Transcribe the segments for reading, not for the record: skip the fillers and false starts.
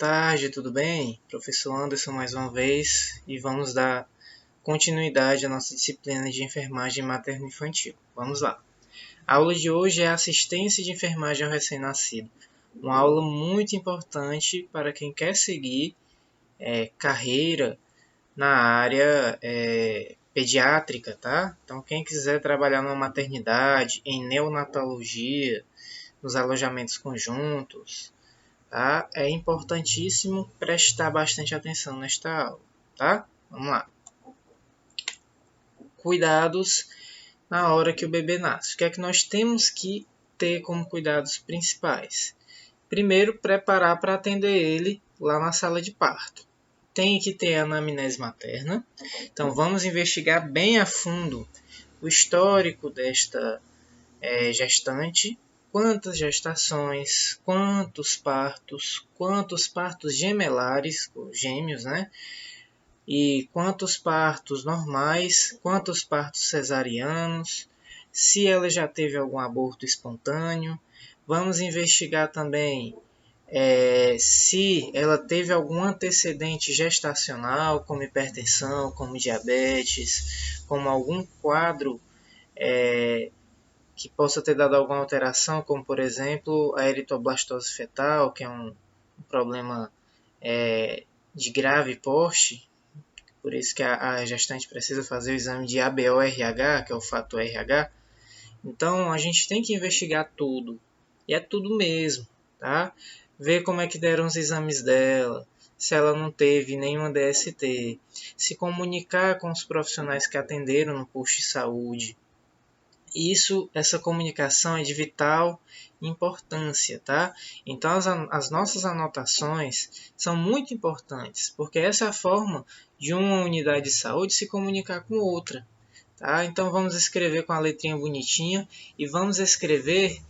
tarde, tudo bem? Professor Anderson mais uma vez e vamos dar continuidade à nossa disciplina de enfermagem materno-infantil. Vamos lá. A aula de hoje é assistência de enfermagem ao recém-nascido. Uma aula muito importante para quem quer seguir carreira na área pediátrica, tá? Então, quem quiser trabalhar numa maternidade, em neonatologia, nos alojamentos conjuntos, tá? É importantíssimo prestar bastante atenção nesta aula, tá? Vamos lá. Cuidados na hora que o bebê nasce. O que é que nós temos que ter como cuidados principais? Primeiro, preparar para atender ele lá na sala de parto. Tem que ter anamnese materna. Então, vamos investigar bem a fundo o histórico desta gestante, quantas gestações, quantos partos gemelares, gêmeos, né? E quantos partos normais, quantos partos cesarianos, se ela já teve algum aborto espontâneo. Vamos investigar também se ela teve algum antecedente gestacional, como hipertensão, como diabetes, como algum quadro que possa ter dado alguma alteração, como por exemplo a eritoblastose fetal, que é um problema de grave porte, por isso que a gestante precisa fazer o exame de ABO-RH, que é o fator RH. Então a gente tem que investigar tudo, e é tudo mesmo, tá? Ver como é que deram os exames dela, se ela não teve nenhuma DST, se comunicar com os profissionais que atenderam no posto de saúde. Essa comunicação é de vital importância, tá? Então as nossas anotações são muito importantes, porque essa é a forma de uma unidade de saúde se comunicar com outra, tá? Então vamos escrever com a letrinha bonitinha e vamos escrever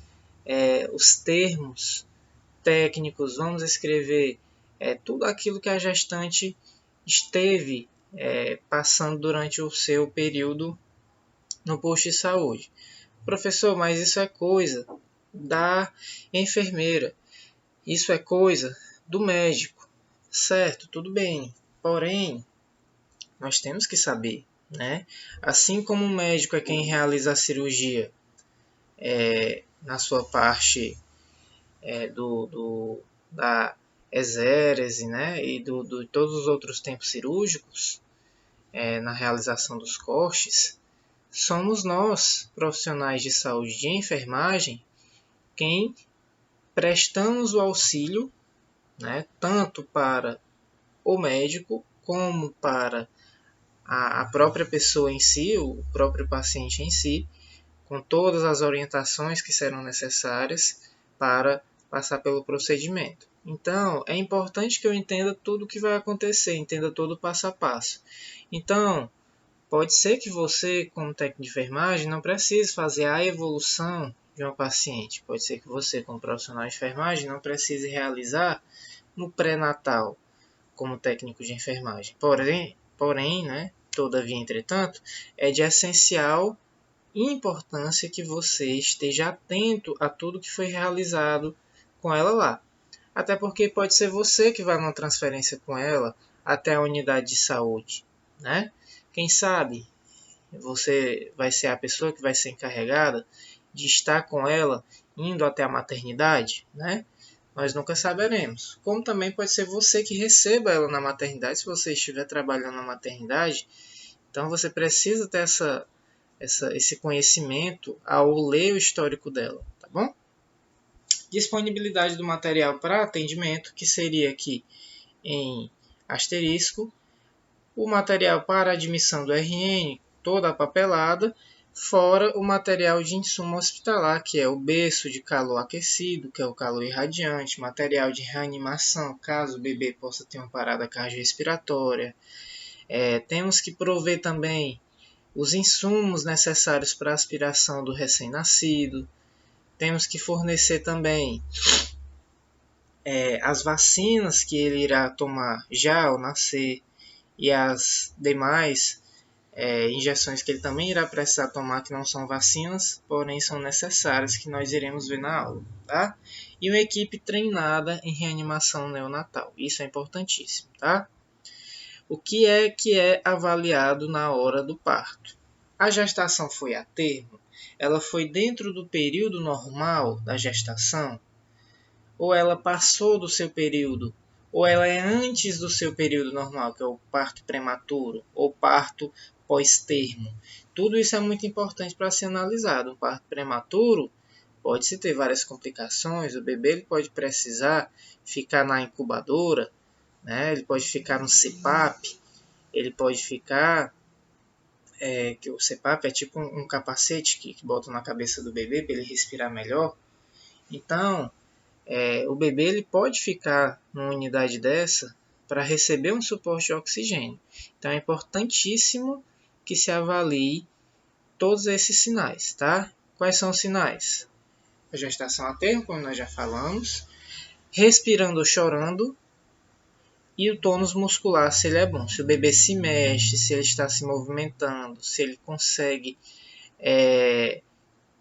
os termos técnicos, vamos escrever tudo aquilo que a gestante esteve passando durante o seu período no posto de saúde. Professor, mas isso é coisa da enfermeira, isso é coisa do médico, certo? Tudo bem, porém, nós temos que saber, né? Assim como o médico é quem realiza a cirurgia na sua parte da exérese, né? E de todos os outros tempos cirúrgicos, na realização dos cortes, somos nós, profissionais de saúde de enfermagem, quem prestamos o auxílio, né, tanto para o médico como para a própria pessoa em si, o próprio paciente em si, com todas as orientações que serão necessárias para passar pelo procedimento. Então, é importante que eu entenda tudo o que vai acontecer, entenda todo o passo a passo. Então, pode ser que você, como técnico de enfermagem, não precise fazer a evolução de uma paciente. Pode ser que você, como profissional de enfermagem, não precise realizar no pré-natal como técnico de enfermagem. Porém, né, todavia, entretanto, é de essencial importância que você esteja atento a tudo que foi realizado com ela lá. Até porque pode ser você que vai numa transferência com ela até a unidade de saúde, né? Quem sabe você vai ser a pessoa que vai ser encarregada de estar com ela indo até a maternidade, né? Nós nunca saberemos. Como também pode ser você que receba ela na maternidade, se você estiver trabalhando na maternidade. Então você precisa ter esse conhecimento ao ler o histórico dela, tá bom? Disponibilidade do material para atendimento, que seria aqui em asterisco. O material para admissão do RN, toda a papelada, fora o material de insumo hospitalar, que é o berço de calor aquecido, que é o calor irradiante, material de reanimação, caso o bebê possa ter uma parada cardiorrespiratória. Temos que prover também os insumos necessários para a aspiração do recém-nascido. Temos que fornecer também as vacinas que ele irá tomar já ao nascer e as demais injeções que ele também irá precisar tomar, que não são vacinas, porém são necessárias, que nós iremos ver na aula, tá? e uma equipe treinada em reanimação neonatal. Isso é importantíssimo, tá? O que é avaliado na hora do parto? A gestação foi a termo? Ela foi dentro do período normal da gestação? Ou ela passou do seu período? Ou ela é antes do seu período normal, que é o parto prematuro, ou parto pós-termo? Tudo isso é muito importante para ser analisado. O parto prematuro pode-se ter várias complicações, o bebê ele pode precisar ficar na incubadora, né? Ele pode ficar no CPAP, ele pode ficar... que o CPAP é tipo um capacete que bota na cabeça do bebê para ele respirar melhor. Então, o bebê ele pode ficar numa unidade dessa para receber um suporte de oxigênio. Então, é importantíssimo que se avalie todos esses sinais, tá? Quais são os sinais? A gestação a termo, como nós já falamos, respirando ou chorando, e o tônus muscular, se ele é bom, se o bebê se mexe, se ele está se movimentando, se ele consegue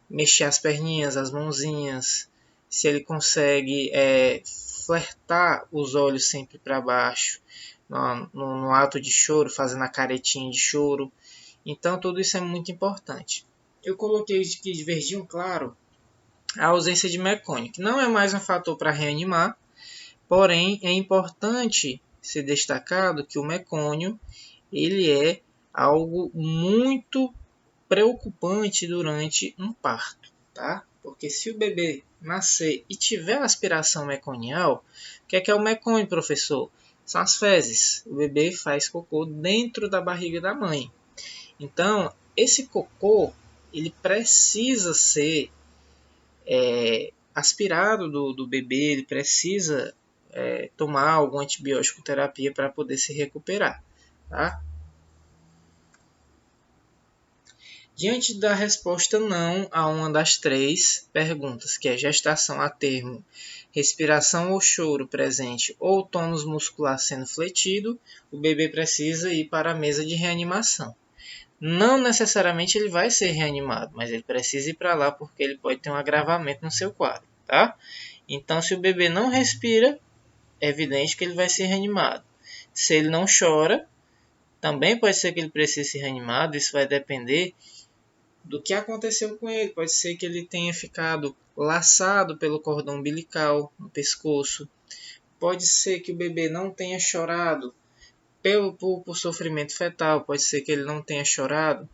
mexer as perninhas, as mãozinhas, se ele consegue flertar os olhos sempre para baixo, no ato de choro, fazendo a caretinha de choro. Então, tudo isso é muito importante. Eu coloquei aqui de verdinho claro a ausência de mecônio, que não é mais um fator para reanimar, porém é importante ser destacado que o mecônio ele é algo muito preocupante durante um parto, tá? Porque se o bebê nascer e tiver aspiração meconial, o que é o mecônio, professor? São as fezes. O bebê faz cocô dentro da barriga da mãe. Então, esse cocô ele precisa ser aspirado do bebê, ele precisa tomar alguma antibiótico terapia para poder se recuperar, tá? Diante da resposta não a uma das três perguntas, que é gestação a termo, respiração ou choro presente ou tônus muscular sendo fletido, o bebê precisa ir para a mesa de reanimação. Não necessariamente ele vai ser reanimado, mas ele precisa ir para lá porque ele pode ter um agravamento no seu quadro, tá? Então, se o bebê não respira, é evidente que ele vai ser reanimado. Se ele não chora, também pode ser que ele precise ser reanimado, isso vai depender do que aconteceu com ele. Pode ser que ele tenha ficado laçado pelo cordão umbilical no pescoço. Pode ser que o bebê não tenha chorado por sofrimento fetal. Pode ser que ele não tenha chorado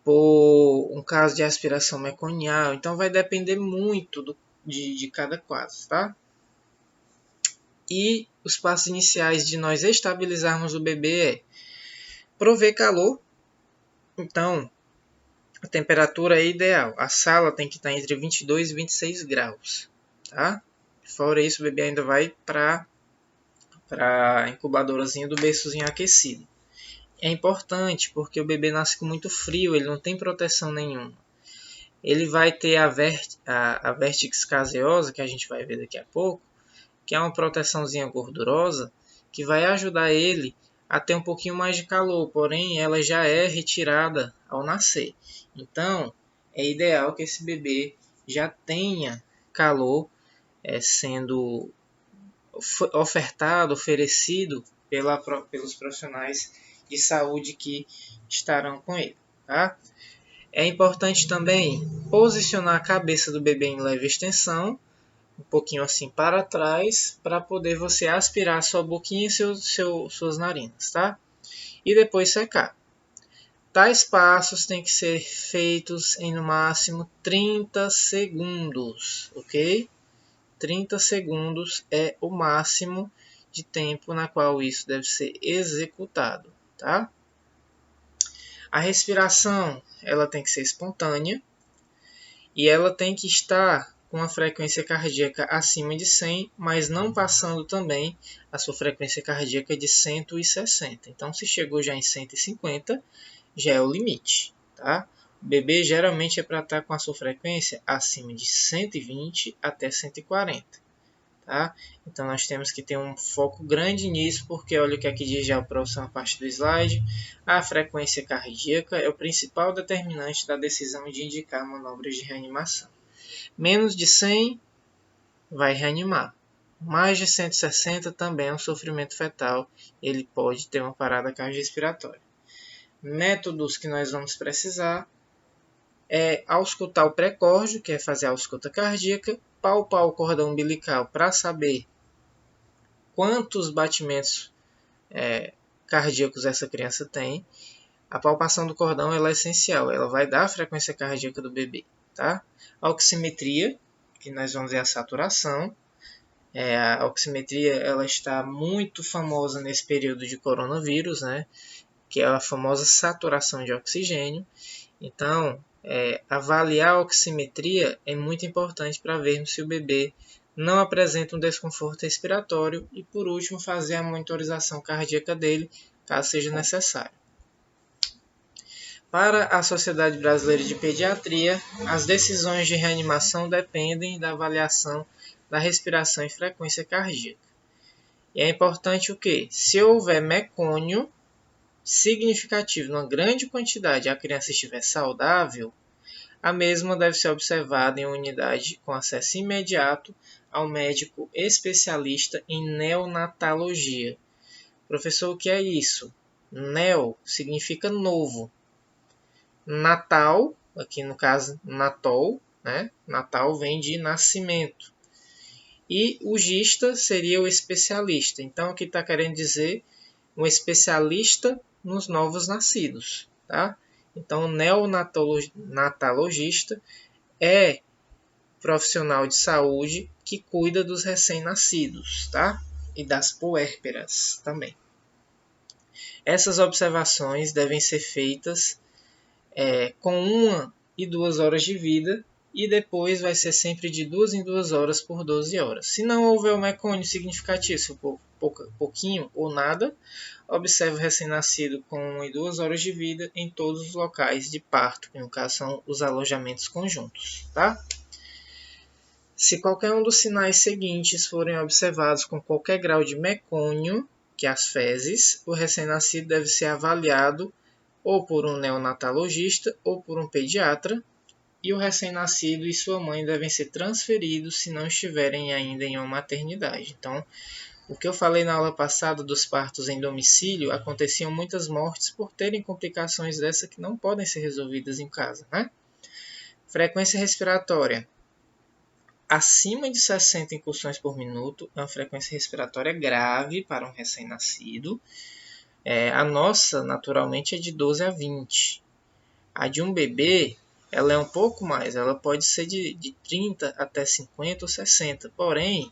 por um caso de aspiração meconial. Então vai depender muito de cada caso, tá? E os passos iniciais de nós estabilizarmos o bebê é prover calor. Então, a temperatura é ideal. A sala tem que estar entre 22 e 26 graus. Tá? Fora isso, o bebê ainda vai para a incubadorazinha do berçozinho aquecido. É importante porque o bebê nasce com muito frio, ele não tem proteção nenhuma. Ele vai ter a vértex caseosa, que a gente vai ver daqui a pouco, que é uma proteçãozinha gordurosa, que vai ajudar ele a ter um pouquinho mais de calor, porém ela já é retirada ao nascer. Então, é ideal que esse bebê já tenha calor sendo oferecido pelos profissionais de saúde que estarão com ele. Tá? É importante também posicionar a cabeça do bebê em leve extensão, um pouquinho assim para trás, para poder você aspirar sua boquinha e suas narinas, tá? E depois secar. Tais passos têm que ser feitos em no máximo 30 segundos, ok? 30 segundos é o máximo de tempo na qual isso deve ser executado, tá? A respiração, ela tem que ser espontânea e ela tem que estar com a frequência cardíaca acima de 100, mas não passando também a sua frequência cardíaca de 160. Então, se chegou já em 150, já é o limite, tá? O bebê geralmente é para estar com a sua frequência acima de 120 até 140, tá? Então, nós temos que ter um foco grande nisso, porque olha o que aqui diz já a próxima parte do slide. A frequência cardíaca é o principal determinante da decisão de indicar manobras de reanimação. Menos de 100 vai reanimar. Mais de 160 também é um sofrimento fetal, ele pode ter uma parada cardiorrespiratória. Métodos que nós vamos precisar é auscultar o pré-córdio, que é fazer a ausculta cardíaca, palpar o cordão umbilical para saber quantos batimentos cardíacos essa criança tem. A palpação do cordão ela é essencial, ela vai dar a frequência cardíaca do bebê. Tá? A oximetria, que nós vamos ver a saturação. A oximetria ela está muito famosa nesse período de coronavírus, né? Que é a famosa saturação de oxigênio. Então, avaliar a oximetria é muito importante para vermos se o bebê não apresenta um desconforto respiratório e, por último, fazer a monitorização cardíaca dele, caso seja necessário. Para a Sociedade Brasileira de Pediatria, as decisões de reanimação dependem da avaliação da respiração e frequência cardíaca. E é importante o quê? Se houver mecônio significativo, numa grande quantidade, e a criança estiver saudável, a mesma deve ser observada em uma unidade com acesso imediato ao médico especialista em neonatologia. Professor, o que é isso? Neo significa novo. Natal, aqui no caso natol, né? Natal vem de nascimento. E o gista seria o especialista. Então, aqui está querendo dizer um especialista nos novos nascidos. Tá? Então, o neonatologista é profissional de saúde que cuida dos recém-nascidos, tá? E das puérperas também. Essas observações devem ser feitas com 1 e 2 horas de vida e depois vai ser sempre de 2 em 2 horas por 12 horas. Se não houver um mecônio significativo, se for pouquinho ou nada, observe o recém-nascido com 1 e 2 horas de vida em todos os locais de parto, que no caso são os alojamentos conjuntos. Tá? Se qualquer um dos sinais seguintes forem observados com qualquer grau de mecônio, que as fezes, o recém-nascido deve ser avaliado ou por um neonatologista ou por um pediatra, e o recém-nascido e sua mãe devem ser transferidos se não estiverem ainda em uma maternidade. Então, o que eu falei na aula passada dos partos em domicílio, aconteciam muitas mortes por terem complicações dessa que não podem ser resolvidas em casa. Né? Frequência respiratória. Acima de 60 incursões por minuto é uma frequência respiratória grave para um recém-nascido. A nossa, naturalmente, é de 12 a 20. A de um bebê, ela é um pouco mais. Ela pode ser de 30 até 50 ou 60. Porém,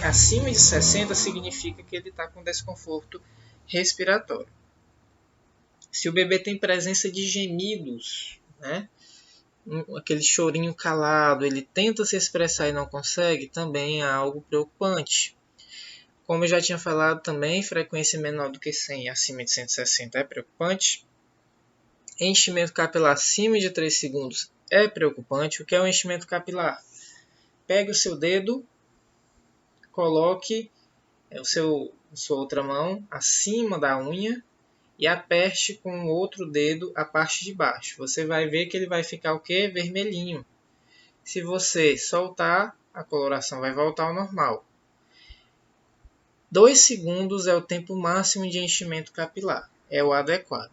acima de 60 significa que ele está com desconforto respiratório. Se o bebê tem presença de gemidos, né? Aquele chorinho calado, ele tenta se expressar e não consegue, também é algo preocupante. Como eu já tinha falado também, frequência menor do que 100 e acima de 160 é preocupante. Enchimento capilar acima de 3 segundos é preocupante. O que é um enchimento capilar? Pegue o seu dedo, coloque sua outra mão acima da unha e aperte com o outro dedo a parte de baixo. Você vai ver que ele vai ficar o quê? Vermelhinho. Se você soltar, a coloração vai voltar ao normal. 2 segundos é o tempo máximo de enchimento capilar. É o adequado.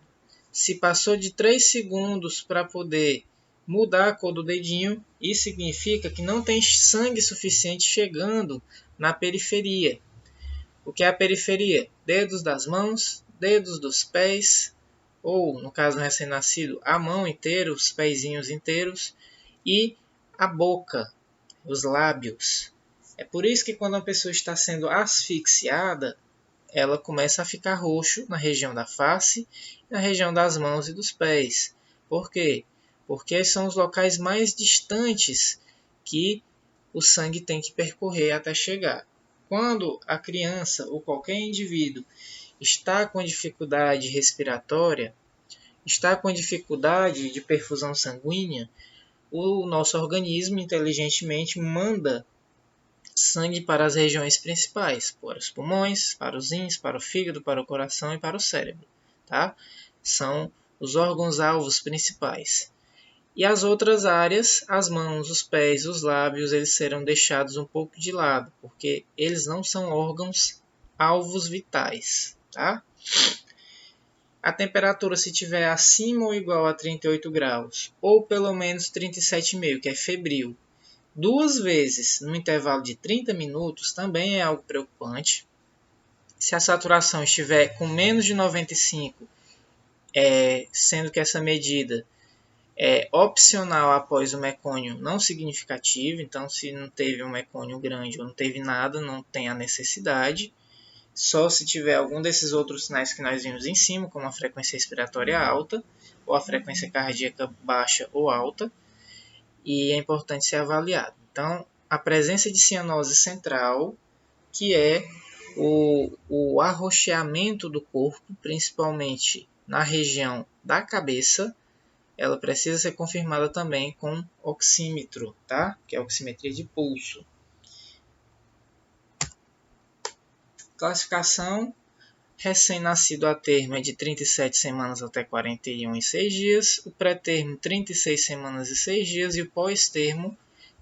Se passou de 3 segundos para poder mudar a cor do dedinho, isso significa que não tem sangue suficiente chegando na periferia. O que é a periferia? Dedos das mãos, dedos dos pés, ou, no caso do recém-nascido, a mão inteira, os pezinhos inteiros, e a boca, os lábios. É por isso que quando a pessoa está sendo asfixiada, ela começa a ficar roxo na região da face, na região das mãos e dos pés. Por quê? Porque são os locais mais distantes que o sangue tem que percorrer até chegar. Quando a criança ou qualquer indivíduo está com dificuldade respiratória, está com dificuldade de perfusão sanguínea, o nosso organismo inteligentemente manda sangue para as regiões principais, para os pulmões, para os rins, para o fígado, para o coração e para o cérebro. Tá? São os órgãos-alvos principais. E as outras áreas, as mãos, os pés, os lábios, eles serão deixados um pouco de lado, porque eles não são órgãos alvos vitais, tá? A temperatura, se tiver acima ou igual a 38 graus, ou pelo menos 37,5, que é febril, 2 vezes no intervalo de 30 minutos, também é algo preocupante. Se a saturação estiver com menos de 95, sendo que essa medida é opcional após o mecônio não significativo, então se não teve um mecônio grande ou não teve nada, não tem a necessidade. Só se tiver algum desses outros sinais que nós vimos em cima, como a frequência respiratória alta, ou a frequência cardíaca baixa ou alta, e é importante ser avaliado. Então, a presença de cianose central, que é o arroxeamento do corpo, principalmente na região da cabeça, ela precisa ser confirmada também com oxímetro, tá? Que é a oximetria de pulso. Classificação: recém-nascido a termo é de 37 semanas até 41 e 6 dias, o pré-termo 36 semanas e 6 dias e o pós-termo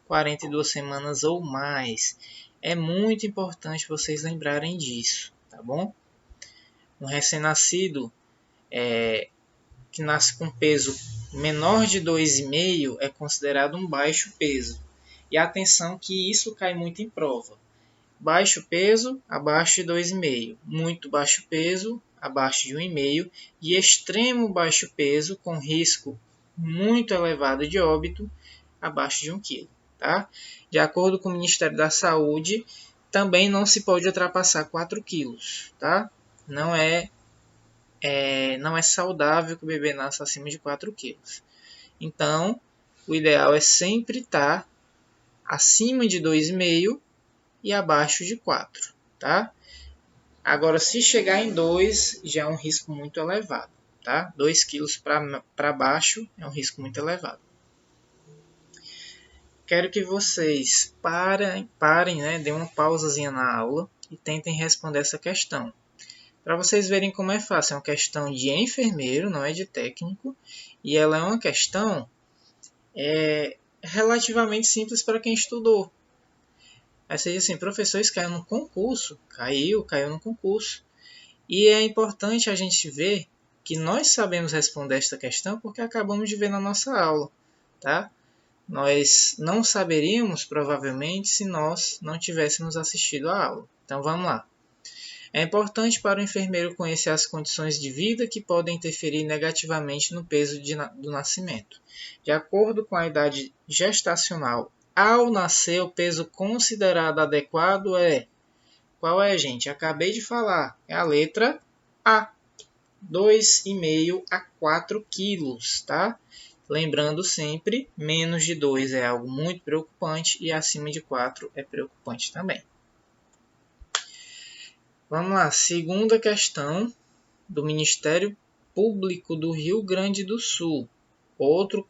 42 semanas ou mais. É muito importante vocês lembrarem disso, tá bom? Um recém-nascido que nasce com peso menor de 2,5 é considerado um baixo peso. E atenção que isso cai muito em prova. Baixo peso, abaixo de 2,5. Muito baixo peso, abaixo de 1,5. E extremo baixo peso, com risco muito elevado de óbito, abaixo de 1 kg. Tá? De acordo com o Ministério da Saúde, também não se pode ultrapassar 4 kg. Tá? Não é saudável que o bebê nasça acima de 4 kg. Então, o ideal é sempre estar acima de 2,5 e abaixo de 4, tá? Agora, se chegar em 2, já é um risco muito elevado, tá? 2 kg para baixo é um risco muito elevado. Quero que vocês parem, né? Dêem uma pausazinha na aula e tentem responder essa questão. Para vocês verem como é fácil, é uma questão de enfermeiro, não é de técnico, e ela é uma questão relativamente simples para quem estudou. Aí você diz assim, professor, isso caiu no concurso. Caiu no concurso. E é importante a gente ver que nós sabemos responder esta questão porque acabamos de ver na nossa aula, tá? Nós não saberíamos, provavelmente, se nós não tivéssemos assistido a aula. Então, vamos lá. É importante para o enfermeiro conhecer as condições de vida que podem interferir negativamente no peso do nascimento. De acordo com a idade gestacional, ao nascer, o peso considerado adequado é... Qual é, gente? Acabei de falar. É a letra A. 2,5 a 4 quilos, tá? Lembrando sempre, menos de 2 é algo muito preocupante e acima de 4 é preocupante também. Vamos lá, segunda questão do Ministério Público do Rio Grande do Sul. Outro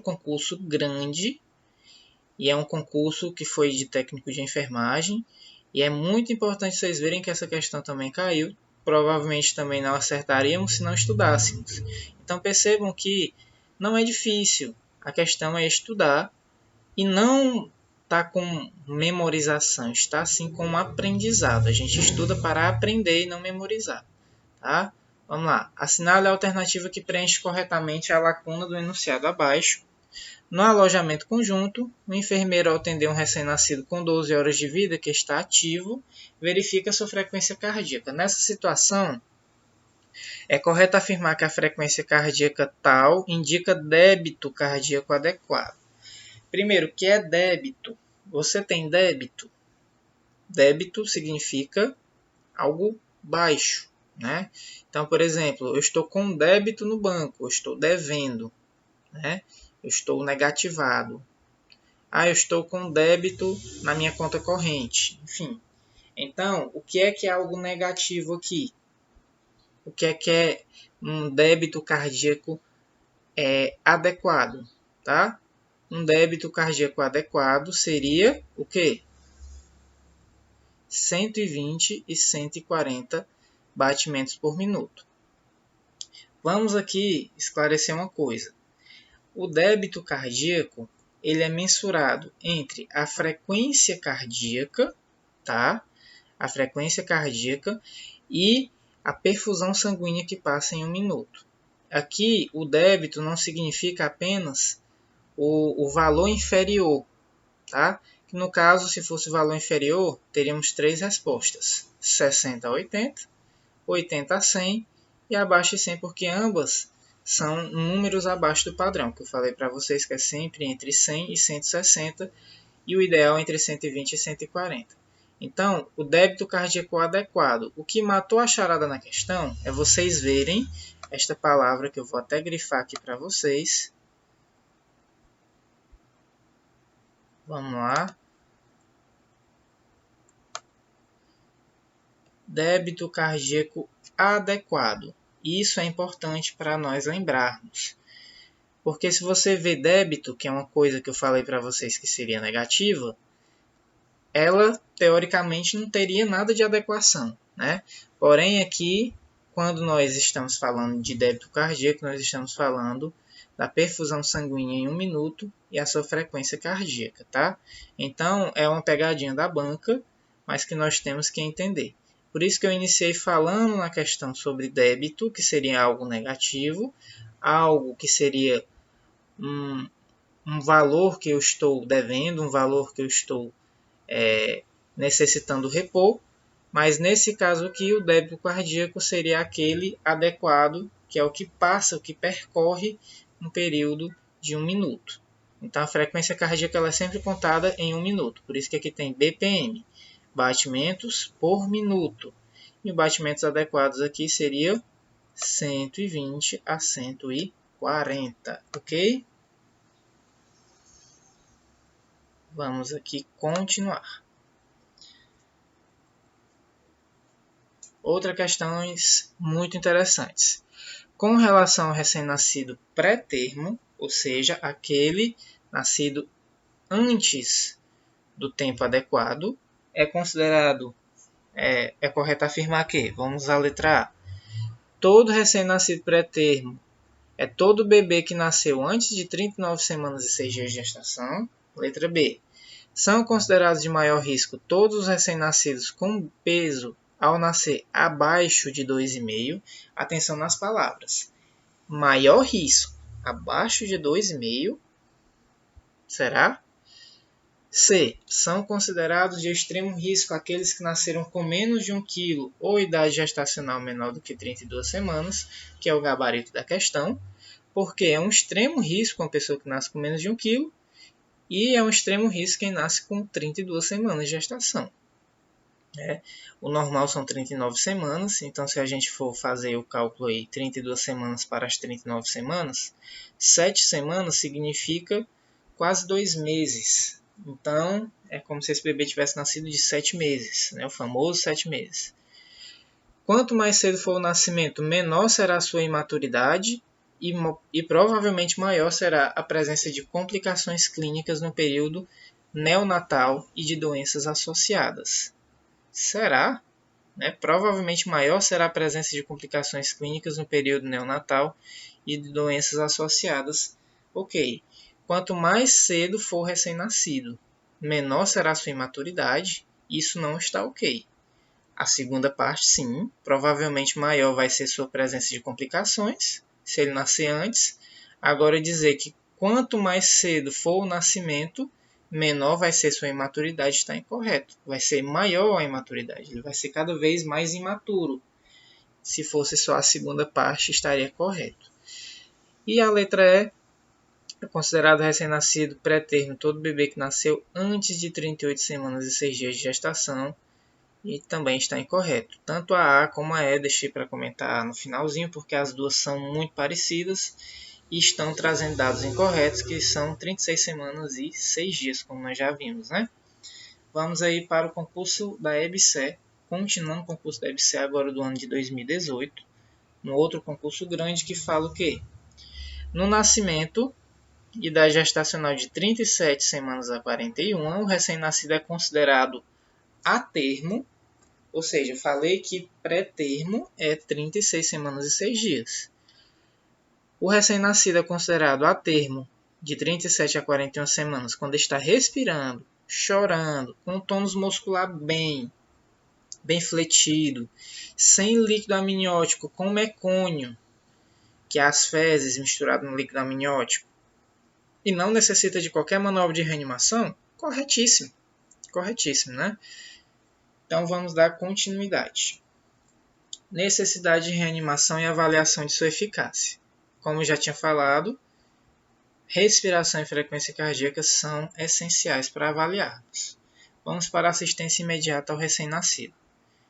concurso grande, e é um concurso que foi de técnico de enfermagem, e é muito importante vocês verem que essa questão também caiu. Provavelmente também não acertaríamos se não estudássemos. Então percebam que não é difícil, a questão é estudar e não está com memorização, está sim com aprendizado. A gente estuda para aprender e não memorizar. Tá? Vamos lá. Assinale a alternativa que preenche corretamente a lacuna do enunciado abaixo. No alojamento conjunto, o enfermeiro, ao atender um recém-nascido com 12 horas de vida que está ativo, verifica sua frequência cardíaca. Nessa situação, é correto afirmar que a frequência cardíaca tal indica débito cardíaco adequado. Primeiro, o que é débito? Você tem débito? Débito significa algo baixo, né? Então, por exemplo, eu estou com débito no banco, eu estou devendo, né? Eu estou negativado. Eu estou com débito na minha conta corrente. Enfim. Então, o que é algo negativo aqui? O que é um débito cardíaco adequado, tá? Um débito cardíaco adequado seria o quê? 120 e 140 batimentos por minuto. Vamos aqui esclarecer uma coisa. O débito cardíaco ele é mensurado entre a frequência cardíaca, tá? A frequência cardíaca e a perfusão sanguínea que passa em 1 minuto. Aqui, o débito não significa apenas o valor inferior, tá? Que no caso, se fosse o valor inferior, teríamos 3 respostas: 60 a 80, 80 a 100 e abaixo de 100, porque ambas são números abaixo do padrão, que eu falei para vocês que é sempre entre 100 e 160 e o ideal é entre 120 e 140. Então, o débito cardíaco adequado. O que matou a charada na questão é vocês verem esta palavra que eu vou até grifar aqui para vocês. Vamos lá. Débito cardíaco adequado. Isso é importante para nós lembrarmos. Porque se você vê débito, que é uma coisa que eu falei para vocês que seria negativa, ela teoricamente não teria nada de adequação, né? Porém aqui, quando nós estamos falando de débito cardíaco, nós estamos falando da perfusão sanguínea em 1 minuto e a sua frequência cardíaca, tá? Então é uma pegadinha da banca, mas que nós temos que entender. Por isso que eu iniciei falando na questão sobre débito, que seria algo negativo, algo que seria um valor que eu estou devendo, um valor que eu estou necessitando repor, mas nesse caso aqui o débito cardíaco seria aquele adequado, que é o que passa, o que percorre um período de 1 minuto. Então a frequência cardíaca ela é sempre contada em 1 minuto, por isso que aqui tem BPM, batimentos por minuto. E os batimentos adequados aqui seria 120 a 140, ok? Vamos aqui continuar. Outras questões muito interessantes. Com relação ao recém-nascido pré-termo, ou seja, aquele nascido antes do tempo adequado, é considerado, é correto afirmar que, vamos à letra A, todo recém-nascido pré-termo é todo bebê que nasceu antes de 39 semanas e 6 dias de gestação. Letra B, são considerados de maior risco todos os recém-nascidos com peso ao nascer abaixo de 2,5. Atenção nas palavras. Maior risco, abaixo de 2,5. Será? C. São considerados de extremo risco aqueles que nasceram com menos de 1 kg ou idade gestacional menor do que 32 semanas, que é o gabarito da questão, porque é um extremo risco uma pessoa que nasce com menos de 1 kg e é um extremo risco quem nasce com 32 semanas de gestação. O normal são 39 semanas, então se a gente for fazer o cálculo aí, 32 semanas para as 39 semanas, 7 semanas significa quase 2 meses. Então, é como se esse bebê tivesse nascido de 7 meses, o famoso 7 meses. Quanto mais cedo for o nascimento, menor será a sua imaturidade e provavelmente maior será a presença de complicações clínicas no período neonatal e de doenças associadas. Será? Provavelmente maior será a presença de complicações clínicas no período neonatal e de doenças associadas. Ok. Quanto mais cedo for recém-nascido, menor será a sua imaturidade. Isso não está ok. A segunda parte, sim. Provavelmente maior vai ser sua presença de complicações, se ele nascer antes. Agora dizer que quanto mais cedo for o nascimento, menor vai ser sua imaturidade, está incorreto. Vai ser maior a imaturidade, ele vai ser cada vez mais imaturo. Se fosse só a segunda parte, estaria correto. E a letra E é considerado recém-nascido pré-termo todo bebê que nasceu antes de 38 semanas e 6 dias de gestação. E também está incorreto. Tanto a como a E deixei para comentar no finalzinho, porque as duas são muito parecidas e estão trazendo dados incorretos, que são 36 semanas e 6 dias, como nós já vimos, Vamos aí para o concurso da EBSER, continuando o concurso da EBSER agora do ano de 2018, um outro concurso grande que fala o quê? No nascimento, idade gestacional de 37 semanas a 41, o recém-nascido é considerado a termo, ou seja, falei que pré-termo é 36 semanas e 6 dias. O recém-nascido é considerado a termo de 37 a 41 semanas quando está respirando, chorando, com o tônus muscular bem fletido, sem líquido amniótico, com mecônio, que é as fezes misturadas no líquido amniótico, e não necessita de qualquer manobra de reanimação, corretíssimo. Corretíssimo, né? Então vamos dar continuidade. Necessidade de reanimação e avaliação de sua eficácia. Como já tinha falado, respiração e frequência cardíaca são essenciais para avaliarmos. Vamos para a assistência imediata ao recém-nascido.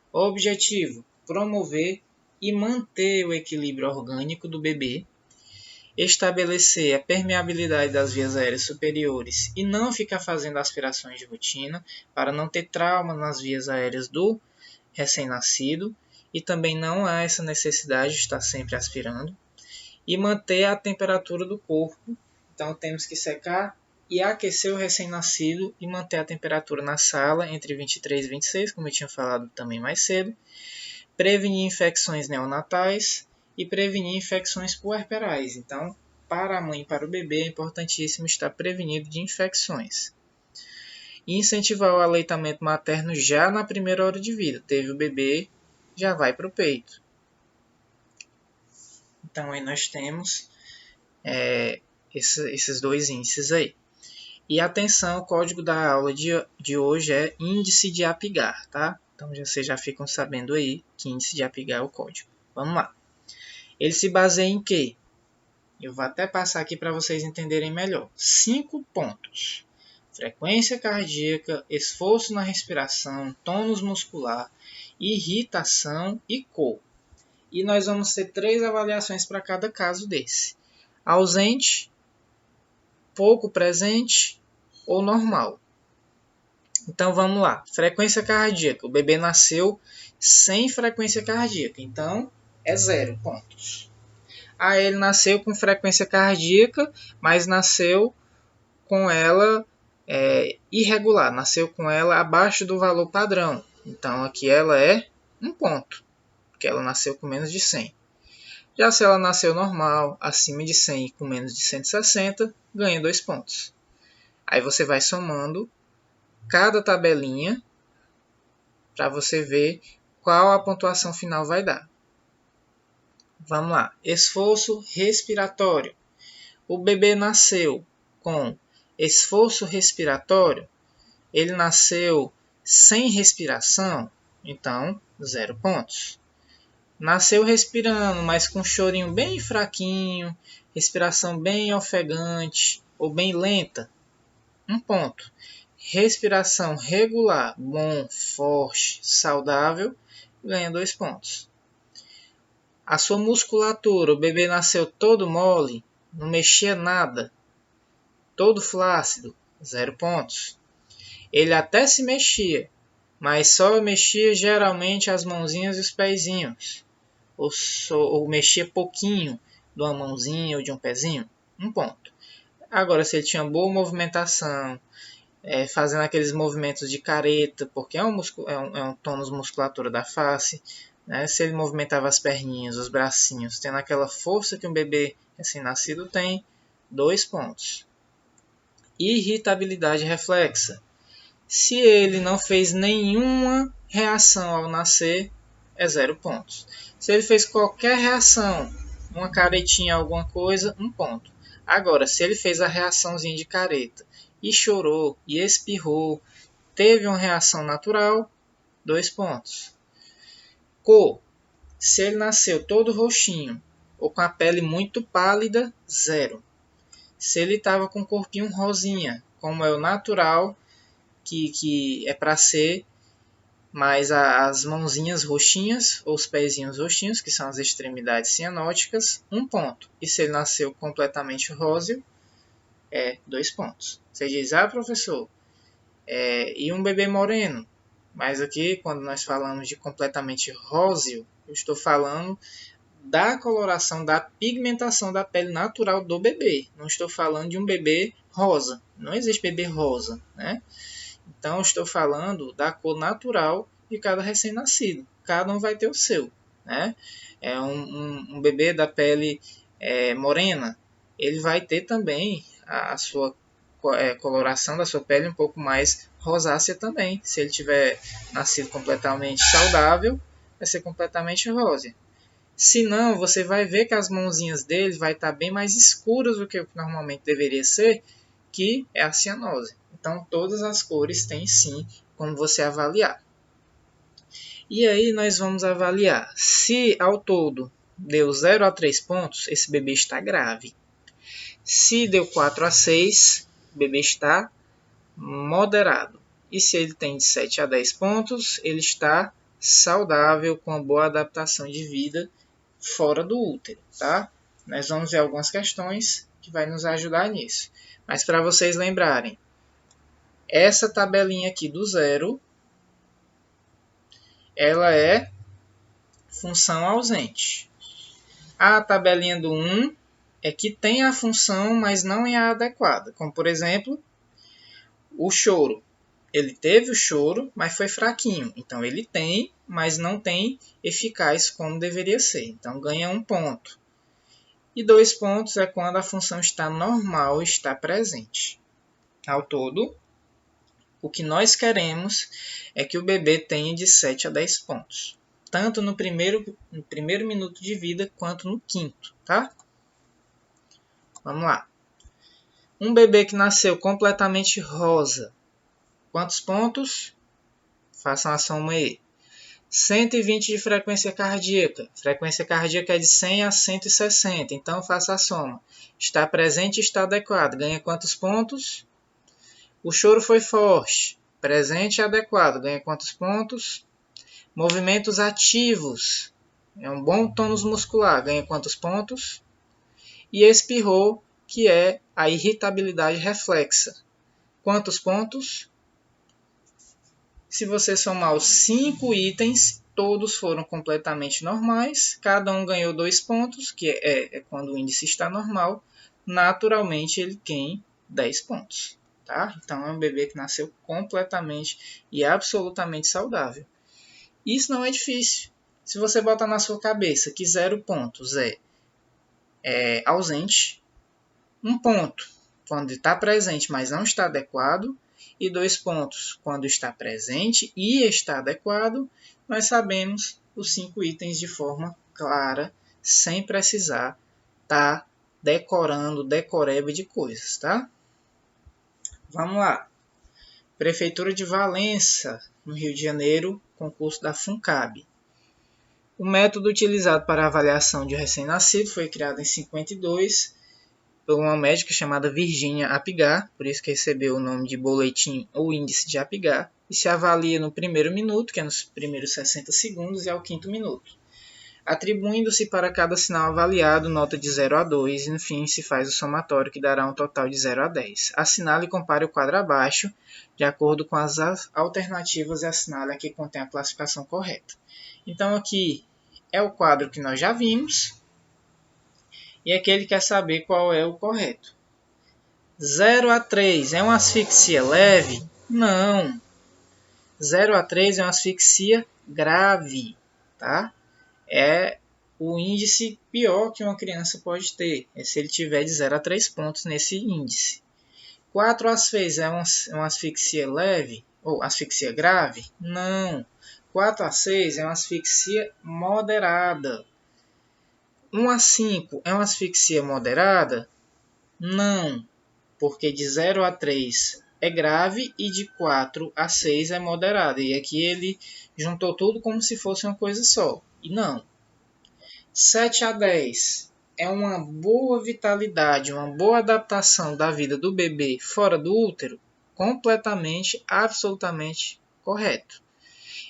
Objetivo: promover e manter o equilíbrio orgânico do bebê, estabelecer a permeabilidade das vias aéreas superiores e não ficar fazendo aspirações de rotina para não ter trauma nas vias aéreas do recém-nascido e também não há essa necessidade de estar sempre aspirando, e manter a temperatura do corpo. Então temos que secar e aquecer o recém-nascido e manter a temperatura na sala entre 23 e 26, como eu tinha falado também mais cedo. Prevenir infecções neonatais e prevenir infecções puerperais. Então, para a mãe e para o bebê é importantíssimo estar prevenido de infecções. E incentivar o aleitamento materno já na primeira hora de vida. Teve o bebê, já vai para o peito. Então aí nós temos esses dois índices aí. E atenção, o código da aula de hoje é índice de Apgar, tá? Então vocês já ficam sabendo aí que índice de Apgar é o código. Vamos lá. Ele se baseia em quê? Eu vou até passar aqui para vocês entenderem melhor. 5 pontos. Frequência cardíaca, esforço na respiração, tônus muscular, irritação e cor. E nós vamos ter 3 avaliações para cada caso desse. Ausente, pouco presente ou normal. Então vamos lá. Frequência cardíaca. O bebê nasceu sem frequência cardíaca. Então é 0 pontos. Ele nasceu com frequência cardíaca, mas nasceu com ela irregular. Nasceu com ela abaixo do valor padrão. Então aqui ela é 1 ponto, porque ela nasceu com menos de 100. Já se ela nasceu normal, acima de 100 e com menos de 160, ganha 2 pontos. Aí você vai somando cada tabelinha para você ver qual a pontuação final vai dar. Vamos lá. Esforço respiratório. O bebê nasceu com esforço respiratório. Ele nasceu sem respiração, então 0 pontos. Nasceu respirando, mas com um chorinho bem fraquinho, respiração bem ofegante ou bem lenta, 1 ponto. Respiração regular, bom, forte, saudável, ganha 2 pontos. A sua musculatura, o bebê nasceu todo mole, não mexia nada, todo flácido, 0 pontos. Ele até se mexia, mas só mexia geralmente as mãozinhas e os pezinhos, ou mexia pouquinho de uma mãozinha ou de um pezinho, 1 ponto. Agora, se ele tinha boa movimentação, fazendo aqueles movimentos de careta, porque é um tônus musculatura da face, né? Se ele movimentava as perninhas, os bracinhos, tendo aquela força que um bebê recém-nascido tem, 2 pontos. Irritabilidade reflexa. Se ele não fez nenhuma reação ao nascer, é 0 pontos. Se ele fez qualquer reação, uma caretinha, alguma coisa, 1 ponto. Agora, se ele fez a reaçãozinha de careta e chorou e espirrou, teve uma reação natural, 2 pontos. Cor. Se ele nasceu todo roxinho ou com a pele muito pálida, 0. Se ele estava com o corpinho rosinha, como é o natural, que é para ser, mas as mãozinhas roxinhas ou os pezinhos roxinhos, que são as extremidades cianóticas, 1 ponto. E se ele nasceu completamente róseo, 2 pontos. Você diz, professor, e um bebê moreno? Mas aqui, quando nós falamos de completamente róseo, eu estou falando da coloração, da pigmentação da pele natural do bebê. Não estou falando de um bebê rosa. Não existe bebê rosa, né? Então, eu estou falando da cor natural de cada recém-nascido. Cada um vai ter o seu, né? É um bebê da pele morena, ele vai ter também a sua coloração da sua pele um pouco mais rosácea também. Se ele tiver nascido completamente saudável, vai ser completamente rosa. Se não, você vai ver que as mãozinhas dele vai estar bem mais escuras do que o que normalmente deveria ser, que é a cianose. Então, todas as cores têm sim como você avaliar. E aí nós vamos avaliar. Se ao todo deu 0 a 3 pontos, esse bebê está grave. Se deu 4 a 6, o bebê está moderado. E se ele tem de 7 a 10 pontos, ele está saudável, com uma boa adaptação de vida fora do útero, tá? Nós vamos ver algumas questões que vai nos ajudar nisso. Mas para vocês lembrarem, essa tabelinha aqui do 0, ela é função ausente. A tabelinha do 1 é que tem a função, mas não é a adequada. Como, por exemplo, o choro. Ele teve o choro, mas foi fraquinho. Então, ele tem, mas não tem eficaz como deveria ser. Então, ganha 1 ponto. E 2 pontos é quando a função está normal, está presente. Ao todo, o que nós queremos é que o bebê tenha de 7 a 10 pontos. Tanto no primeiro minuto de vida, quanto no quinto, tá? Vamos lá. Um bebê que nasceu completamente rosa. Quantos pontos? Façam a soma aí. 120 de frequência cardíaca. Frequência cardíaca é de 100 a 160. Então, faça a soma. Está presente e está adequado. Ganha quantos pontos? O choro foi forte. Presente e adequado. Ganha quantos pontos? Movimentos ativos. É um bom tônus muscular. Ganha quantos pontos? E espirrou, que é a irritabilidade reflexa. Quantos pontos? Se você somar os 5 itens, todos foram completamente normais. Cada um ganhou 2 pontos, que é quando o índice está normal. Naturalmente, ele tem 10 pontos. Tá? Então, é um bebê que nasceu completamente e absolutamente saudável. Isso não é difícil. Se você botar na sua cabeça que 0 pontos é ausente, 1 ponto quando está presente, mas não está adequado, e 2 pontos quando está presente e está adequado, nós sabemos os 5 itens de forma clara, sem precisar estar decorando decoreba de coisas, tá? Vamos lá. Prefeitura de Valença, no Rio de Janeiro, concurso da FUNCAB. O método utilizado para a avaliação de recém-nascido foi criado em 52 por uma médica chamada Virginia Apgar, por isso que recebeu o nome de boletim ou índice de Apgar, e se avalia no primeiro minuto, que é nos primeiros 60 segundos, e ao quinto minuto, atribuindo-se para cada sinal avaliado nota de 0 a 2, e no fim se faz o somatório, que dará um total de 0 a 10. Assinale e compare o quadro abaixo, de acordo com as alternativas, e assinale a que contém a classificação correta. Então aqui é o quadro que nós já vimos, e aqui ele quer saber qual é o correto. 0 a 3 é uma asfixia leve? Não. 0 a 3 é uma asfixia grave, tá? É o índice pior que uma criança pode ter, é se ele tiver de 0 a 3 pontos nesse índice. 4 a 6 é uma asfixia leve ou asfixia grave? Não. 4 a 6 é uma asfixia moderada. 1 a 5 é uma asfixia moderada? Não, porque de 0 a 3 é grave e de 4 a 6 é moderada. E aqui ele juntou tudo como se fosse uma coisa só. E não. 7 a 10 é uma boa vitalidade, uma boa adaptação da vida do bebê fora do útero? Completamente, absolutamente correto.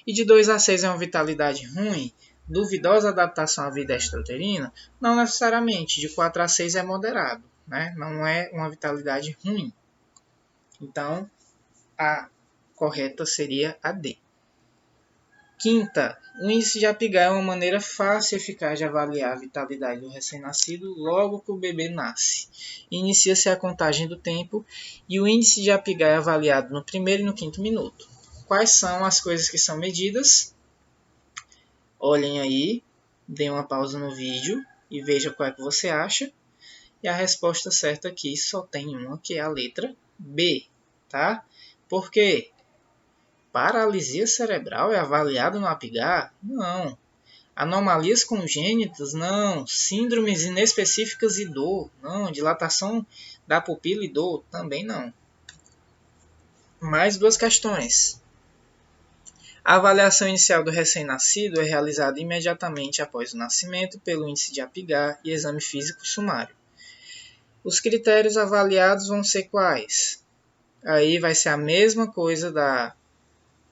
E de 2 a 6 é uma vitalidade ruim? Duvidosa adaptação à vida extrauterina? Não necessariamente. De 4 a 6 é moderado, né? Não é uma vitalidade ruim. Então, a correta seria a D. Quinta, o índice de Apgar é uma maneira fácil e eficaz de avaliar a vitalidade do recém-nascido logo que o bebê nasce. Inicia-se a contagem do tempo e o índice de Apgar é avaliado no primeiro e no quinto minuto. Quais são as coisas que são medidas? Olhem aí, deem uma pausa no vídeo e veja qual é que você acha. E a resposta certa aqui só tem uma, que é a letra B, tá? Por quê? Paralisia cerebral é avaliado no APGAR? Não. Anomalias congênitas? Não. Síndromes inespecíficas e dor? Não. Dilatação da pupila e dor? Também não. Mais duas questões. A avaliação inicial do recém-nascido é realizada imediatamente após o nascimento pelo índice de APGAR e exame físico sumário. Os critérios avaliados vão ser quais? Aí vai ser a mesma coisa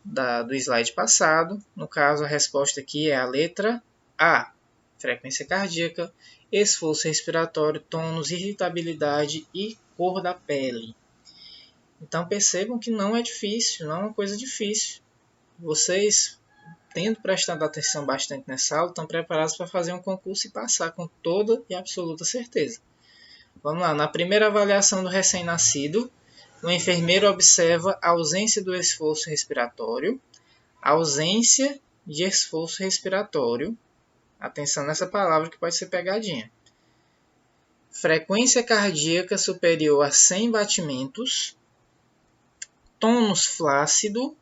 do slide passado. No caso, a resposta aqui é a letra A. Frequência cardíaca, esforço respiratório, tônus, irritabilidade e cor da pele. Então percebam que não é difícil, não é uma coisa difícil. Vocês, tendo prestado atenção bastante nessa aula, estão preparados para fazer um concurso e passar com toda e absoluta certeza. Vamos lá, na primeira avaliação do recém-nascido, o enfermeiro observa a ausência do esforço respiratório, ausência de esforço respiratório, atenção nessa palavra que pode ser pegadinha, frequência cardíaca superior a 100 batimentos, tônus flácido,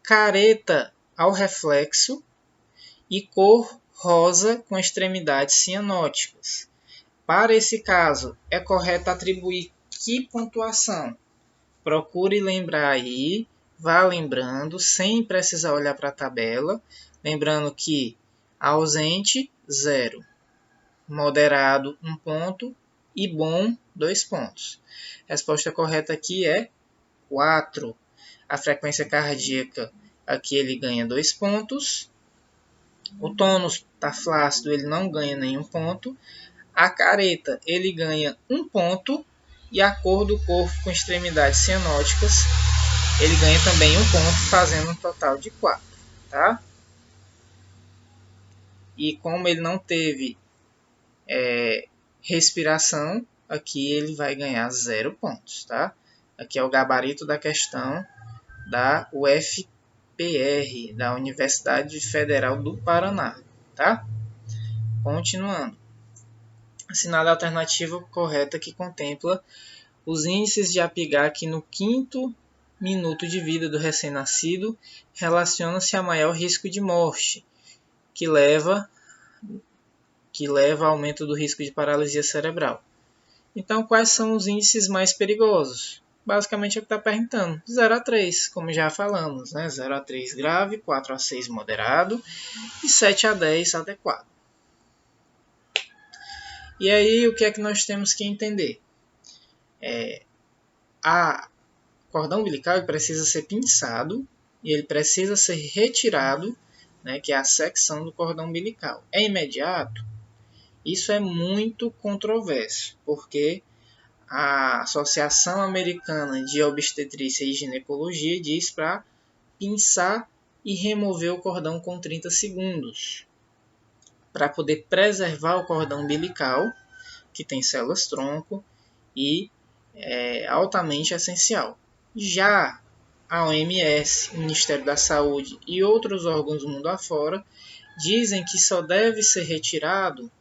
careta ao reflexo e cor rosa com extremidades cianóticas. Para esse caso, é correto atribuir que pontuação? Procure lembrar aí, vá lembrando, sem precisar olhar para a tabela. Lembrando que ausente, 0. Moderado, 1 ponto. E bom, 2 pontos. A resposta correta aqui é 4. A frequência cardíaca, aqui ele ganha 2 pontos. O tônus está flácido, ele não ganha nenhum ponto. A careta, ele ganha 1 ponto. E a cor do corpo com extremidades cianóticas, ele ganha também 1 ponto, fazendo um total de 4. Tá? E como ele não teve respiração, aqui ele vai ganhar 0 pontos. Tá? Aqui é o gabarito da questão da UFPR, da Universidade Federal do Paraná. Tá? Continuando. Assinada a alternativa correta que contempla os índices de APGAR que no 5º minuto de vida do recém-nascido relacionam-se a maior risco de morte, que leva ao aumento do risco de paralisia cerebral. Então, quais são os índices mais perigosos? Basicamente é o que está perguntando. 0 a 3, como já falamos, né? 0 a 3 grave, 4 a 6 moderado e 7 a 10 adequado. E aí, o que é que nós temos que entender? O cordão umbilical precisa ser pinçado e ele precisa ser retirado, né, que é a secção do cordão umbilical. É imediato? Isso é muito controverso, porque a Associação Americana de Obstetrícia e Ginecologia diz para pinçar e remover o cordão com 30 segundos, para poder preservar o cordão umbilical, que tem células-tronco e é altamente essencial. Já a OMS, o Ministério da Saúde e outros órgãos do mundo afora dizem que só deve ser retirado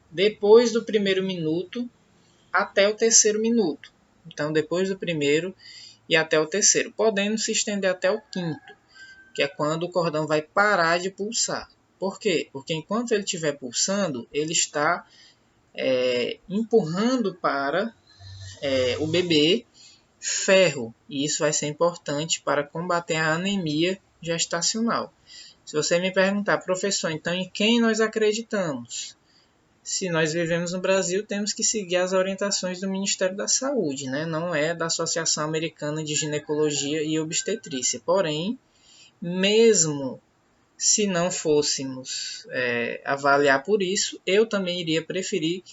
depois do 1º minuto até o 3º minuto. Então, depois do 1º e até o 3º, podendo se estender até o 5º, que é quando o cordão vai parar de pulsar. Por quê? Porque enquanto ele estiver pulsando, ele está empurrando para o bebê ferro, e isso vai ser importante para combater a anemia gestacional. Se você me perguntar, professor, então em quem nós acreditamos? Se nós vivemos no Brasil, temos que seguir as orientações do Ministério da Saúde, né? Não é da Associação Americana de Ginecologia e Obstetrícia. Porém, mesmo se não fôssemos avaliar por isso, eu também iria preferir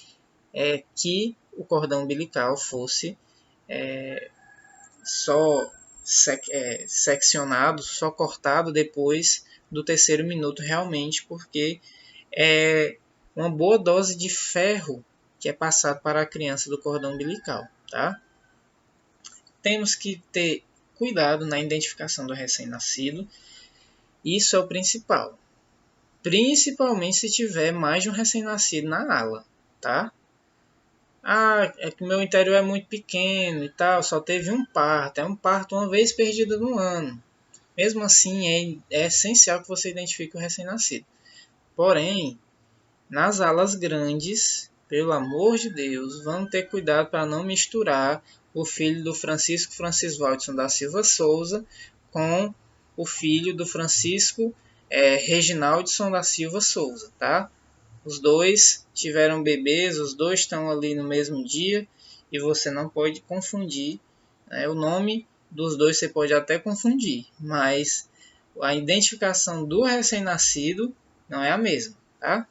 que o cordão umbilical fosse só seccionado, só cortado depois do 3º minuto realmente, porque é uma boa dose de ferro que é passado para a criança do cordão umbilical. Tá? Temos que ter cuidado na identificação do recém-nascido, isso é o principal. principalmente se tiver mais de um recém-nascido na ala, tá? Ah, é que o meu interior é muito pequeno e tal, só teve um parto, é um parto uma vez perdida no ano. Mesmo assim, é essencial que você identifique o recém-nascido. Porém, nas alas grandes, pelo amor de Deus, vamos ter cuidado para não misturar o filho do Francisco Waldson da Silva Souza com o filho do Francisco Reginaldson da Silva Souza, tá? Os dois tiveram bebês, os dois estão ali no mesmo dia e você não pode confundir, né? O nome dos dois você pode até confundir, mas a identificação do recém-nascido não é a mesma, tá?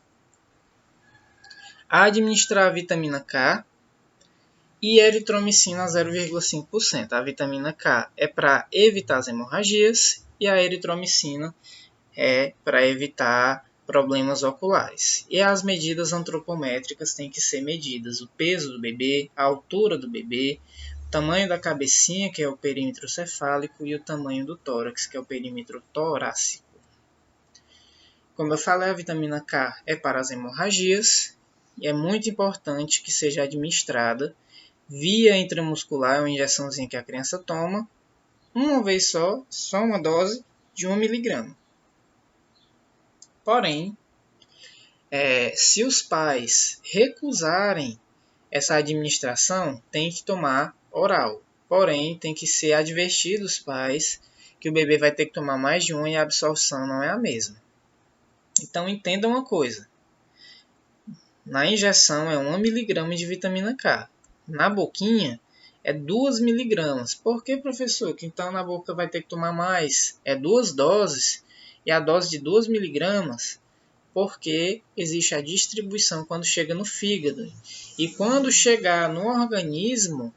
Administrar a vitamina K e eritromicina 0,5%. A vitamina K é para evitar as hemorragias e a eritromicina é para evitar problemas oculares. E as medidas antropométricas têm que ser medidas: o peso do bebê, a altura do bebê, o tamanho da cabecinha, que é o perímetro cefálico, e o tamanho do tórax, que é o perímetro torácico. Como eu falei, a vitamina K é para as hemorragias e é muito importante que seja administrada via intramuscular, uma injeçãozinha que a criança toma, uma vez só uma dose de 1 miligrama. Porém, se os pais recusarem essa administração, tem que tomar oral. Porém, tem que ser advertido os pais que o bebê vai ter que tomar mais de uma e a absorção não é a mesma. Então, entenda uma coisa. Na injeção é 1 miligrama de vitamina K. Na boquinha é 2 miligramas. Por que, professor? Que então na boca vai ter que tomar mais? É 2 doses e a dose de 2 miligramas, porque existe a distribuição quando chega no fígado. E quando chegar no organismo,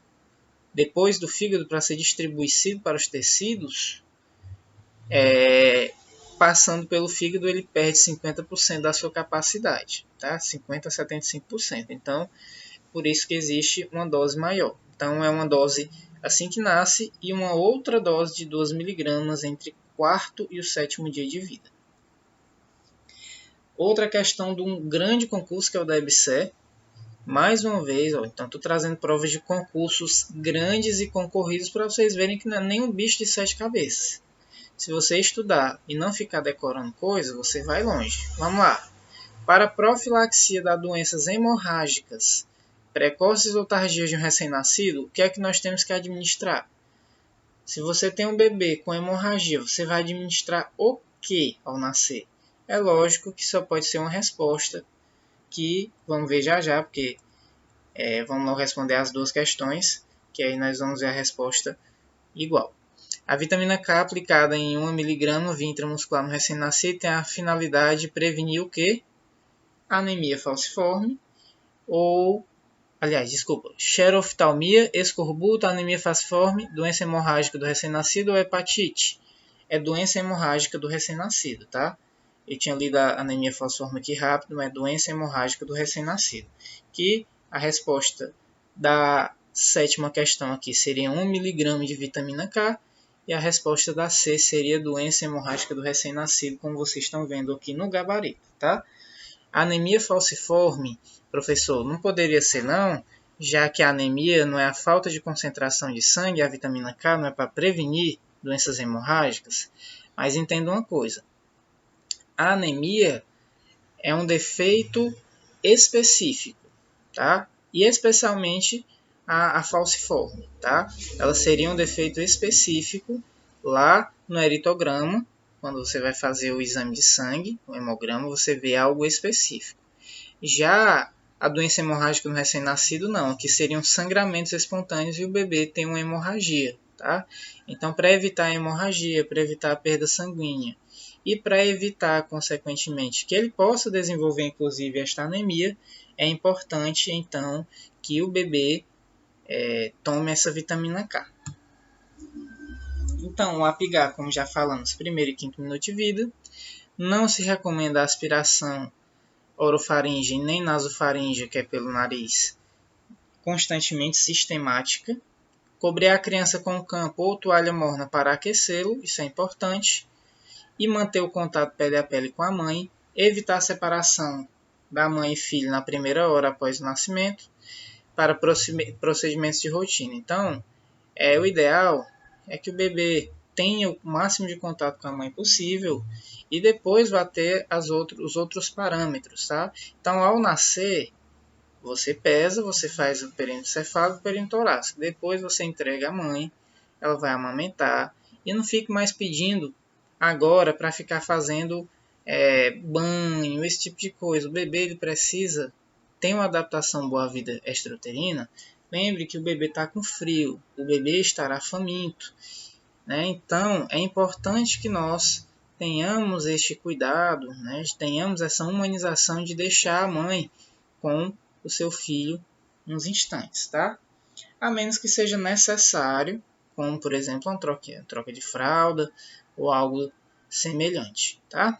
depois do fígado para ser distribuído para os tecidos, passando pelo fígado ele perde 50% da sua capacidade, tá? 50% a 75%. Então, por isso que existe uma dose maior. Então, é uma dose assim que nasce e uma outra dose de 2 miligramas entre o quarto e o sétimo dia de vida. Outra questão de um grande concurso que é o da EBSER. Mais uma vez, então estou trazendo provas de concursos grandes e concorridos para vocês verem que não é nem um bicho de 7 cabeças. Se você estudar e não ficar decorando coisas, você vai longe. Vamos lá. Para a profilaxia das doenças hemorrágicas precoces ou tardias de um recém-nascido, o que é que nós temos que administrar? Se você tem um bebê com hemorragia, você vai administrar o que ao nascer? É lógico que só pode ser uma resposta que vamos ver já, porque vamos não responder as duas questões, que aí nós vamos ver a resposta igual. A vitamina K aplicada em 1 mg via intramuscular no recém-nascido tem a finalidade de prevenir o quê? Anemia falciforme xeroftalmia, escorbuto, anemia falciforme, doença hemorrágica do recém-nascido ou hepatite. É doença hemorrágica do recém-nascido, tá? Eu tinha lido a anemia falciforme aqui rápido, mas é doença hemorrágica do recém-nascido. Que a resposta da sétima questão aqui seria 1 mg de vitamina K e a resposta da C seria doença hemorrágica do recém-nascido, como vocês estão vendo aqui no gabarito, tá? A anemia falciforme, professor, não poderia ser não, já que a anemia não é a falta de concentração de sangue, a vitamina K não é para prevenir doenças hemorrágicas, mas entenda uma coisa, a anemia é um defeito específico, tá? E especialmente a falciforme, tá? Ela seria um defeito específico lá no eritograma, quando você vai fazer o exame de sangue, o hemograma, você vê algo específico. Já a doença hemorrágica no recém-nascido não, que seriam sangramentos espontâneos e o bebê tem uma hemorragia, tá? Então, para evitar a hemorragia, para evitar a perda sanguínea e para evitar, consequentemente, que ele possa desenvolver, inclusive, esta anemia, é importante, então, que o bebê tome essa vitamina K. Então, o APGAR, como já falamos, primeiro e quinto minuto de vida. Não se recomenda a aspiração orofaríngea nem nasofaríngea, que é pelo nariz, constantemente sistemática. Cobrir a criança com campo ou toalha morna para aquecê-lo, isso é importante. E manter o contato pele a pele com a mãe evitar a separação da mãe e filho na primeira hora após o nascimento, para procedimentos de rotina. Então, o ideal é que o bebê tenha o máximo de contato com a mãe possível e depois vá ter os outros parâmetros, tá? Então, ao nascer, você pesa, você faz o período cefálico e o período torácico. Depois você entrega à mãe, ela vai amamentar e não fique mais pedindo agora para ficar fazendo banho, esse tipo de coisa. O bebê ele precisa ter uma adaptação boa à vida extrauterina. Lembre que o bebê está com frio, o bebê estará faminto, né? Então é importante que nós tenhamos este cuidado, né? Tenhamos essa humanização de deixar a mãe com o seu filho uns instantes, tá? A menos que seja necessário, como por exemplo uma troca de fralda ou algo semelhante, tá?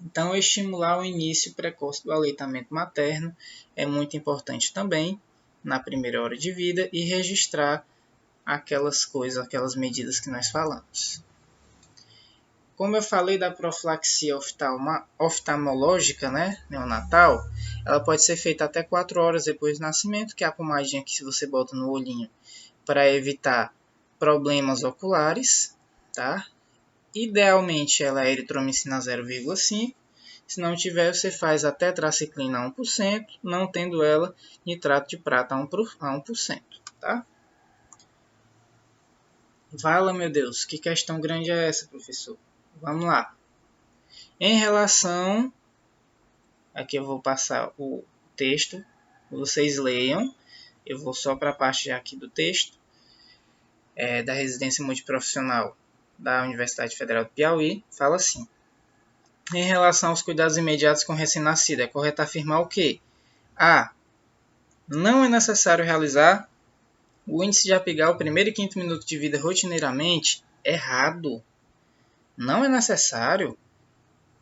Então, estimular o início precoce do aleitamento materno é muito importante também na primeira hora de vida e registrar aquelas coisas, aquelas medidas que nós falamos. Como eu falei da profilaxia oftalmológica, né, neonatal, ela pode ser feita até 4 horas depois do nascimento, que é a pomadinha que você bota no olhinho para evitar problemas oculares, tá? Idealmente ela é eritromicina 0,5. Se não tiver, você faz a tetraciclina a 1%, não tendo ela, nitrato de prata a 1%, tá? Vala, meu Deus, que questão grande é essa, professor? Vamos lá. Em relação... Aqui eu vou passar o texto, vocês leiam. Eu vou só para a parte aqui do texto, da residência multiprofissional da Universidade Federal do Piauí. Fala assim. Em relação aos cuidados imediatos com o recém-nascido, é correto afirmar o quê? A. Não é necessário realizar o índice de apigar o primeiro e quinto minuto de vida rotineiramente. Errado. Não é necessário?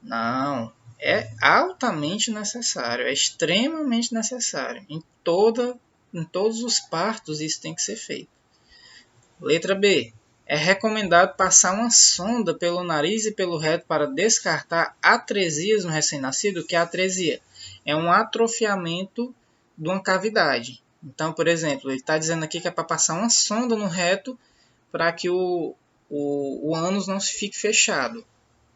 Não. É altamente necessário. É extremamente necessário. Em todos os partos isso tem que ser feito. Letra B. É recomendado passar uma sonda pelo nariz e pelo reto para descartar atresias no recém-nascido. O que é atresia? É um atrofiamento de uma cavidade. Então, por exemplo, ele está dizendo aqui que é para passar uma sonda no reto para que o ânus não se fique fechado.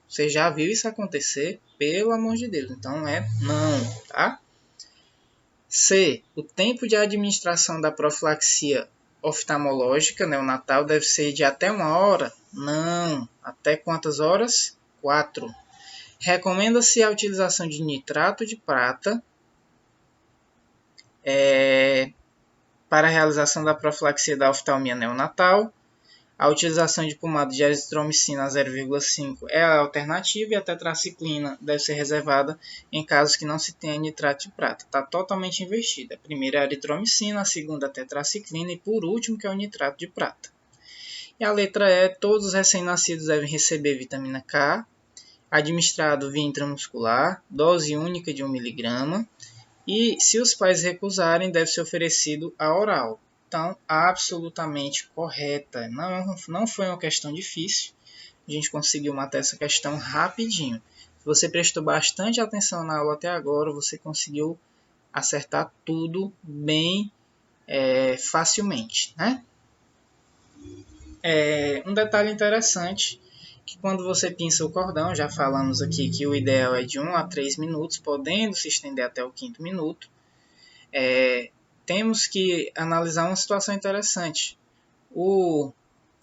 Você já viu isso acontecer? Pelo amor de Deus. Então não, tá? C. O tempo de administração da profilaxia oftalmológica neonatal deve ser de até 1 hora? Não. Até quantas horas? 4. Recomenda-se a utilização de nitrato de prata para a realização da profilaxia da oftalmia neonatal. A utilização de pomada de azitromicina 0,5 é a alternativa e a tetraciclina deve ser reservada em casos que não se tenha nitrato de prata. Está totalmente invertida. A primeira é a eritromicina, a segunda é a tetraciclina e por último que é o nitrato de prata. E a letra E, todos os recém-nascidos devem receber vitamina K, administrado via intramuscular, dose única de 1 mg, e se os pais recusarem, deve ser oferecido a oral. Então, absolutamente correta. Não foi uma questão difícil. A gente conseguiu matar essa questão rapidinho. Se você prestou bastante atenção na aula até agora, você conseguiu acertar tudo bem facilmente, né? Um detalhe interessante, que quando você pinça o cordão, já falamos aqui que o ideal é de 1 a 3 minutos, podendo se estender até o 5º minuto, temos que analisar uma situação interessante. O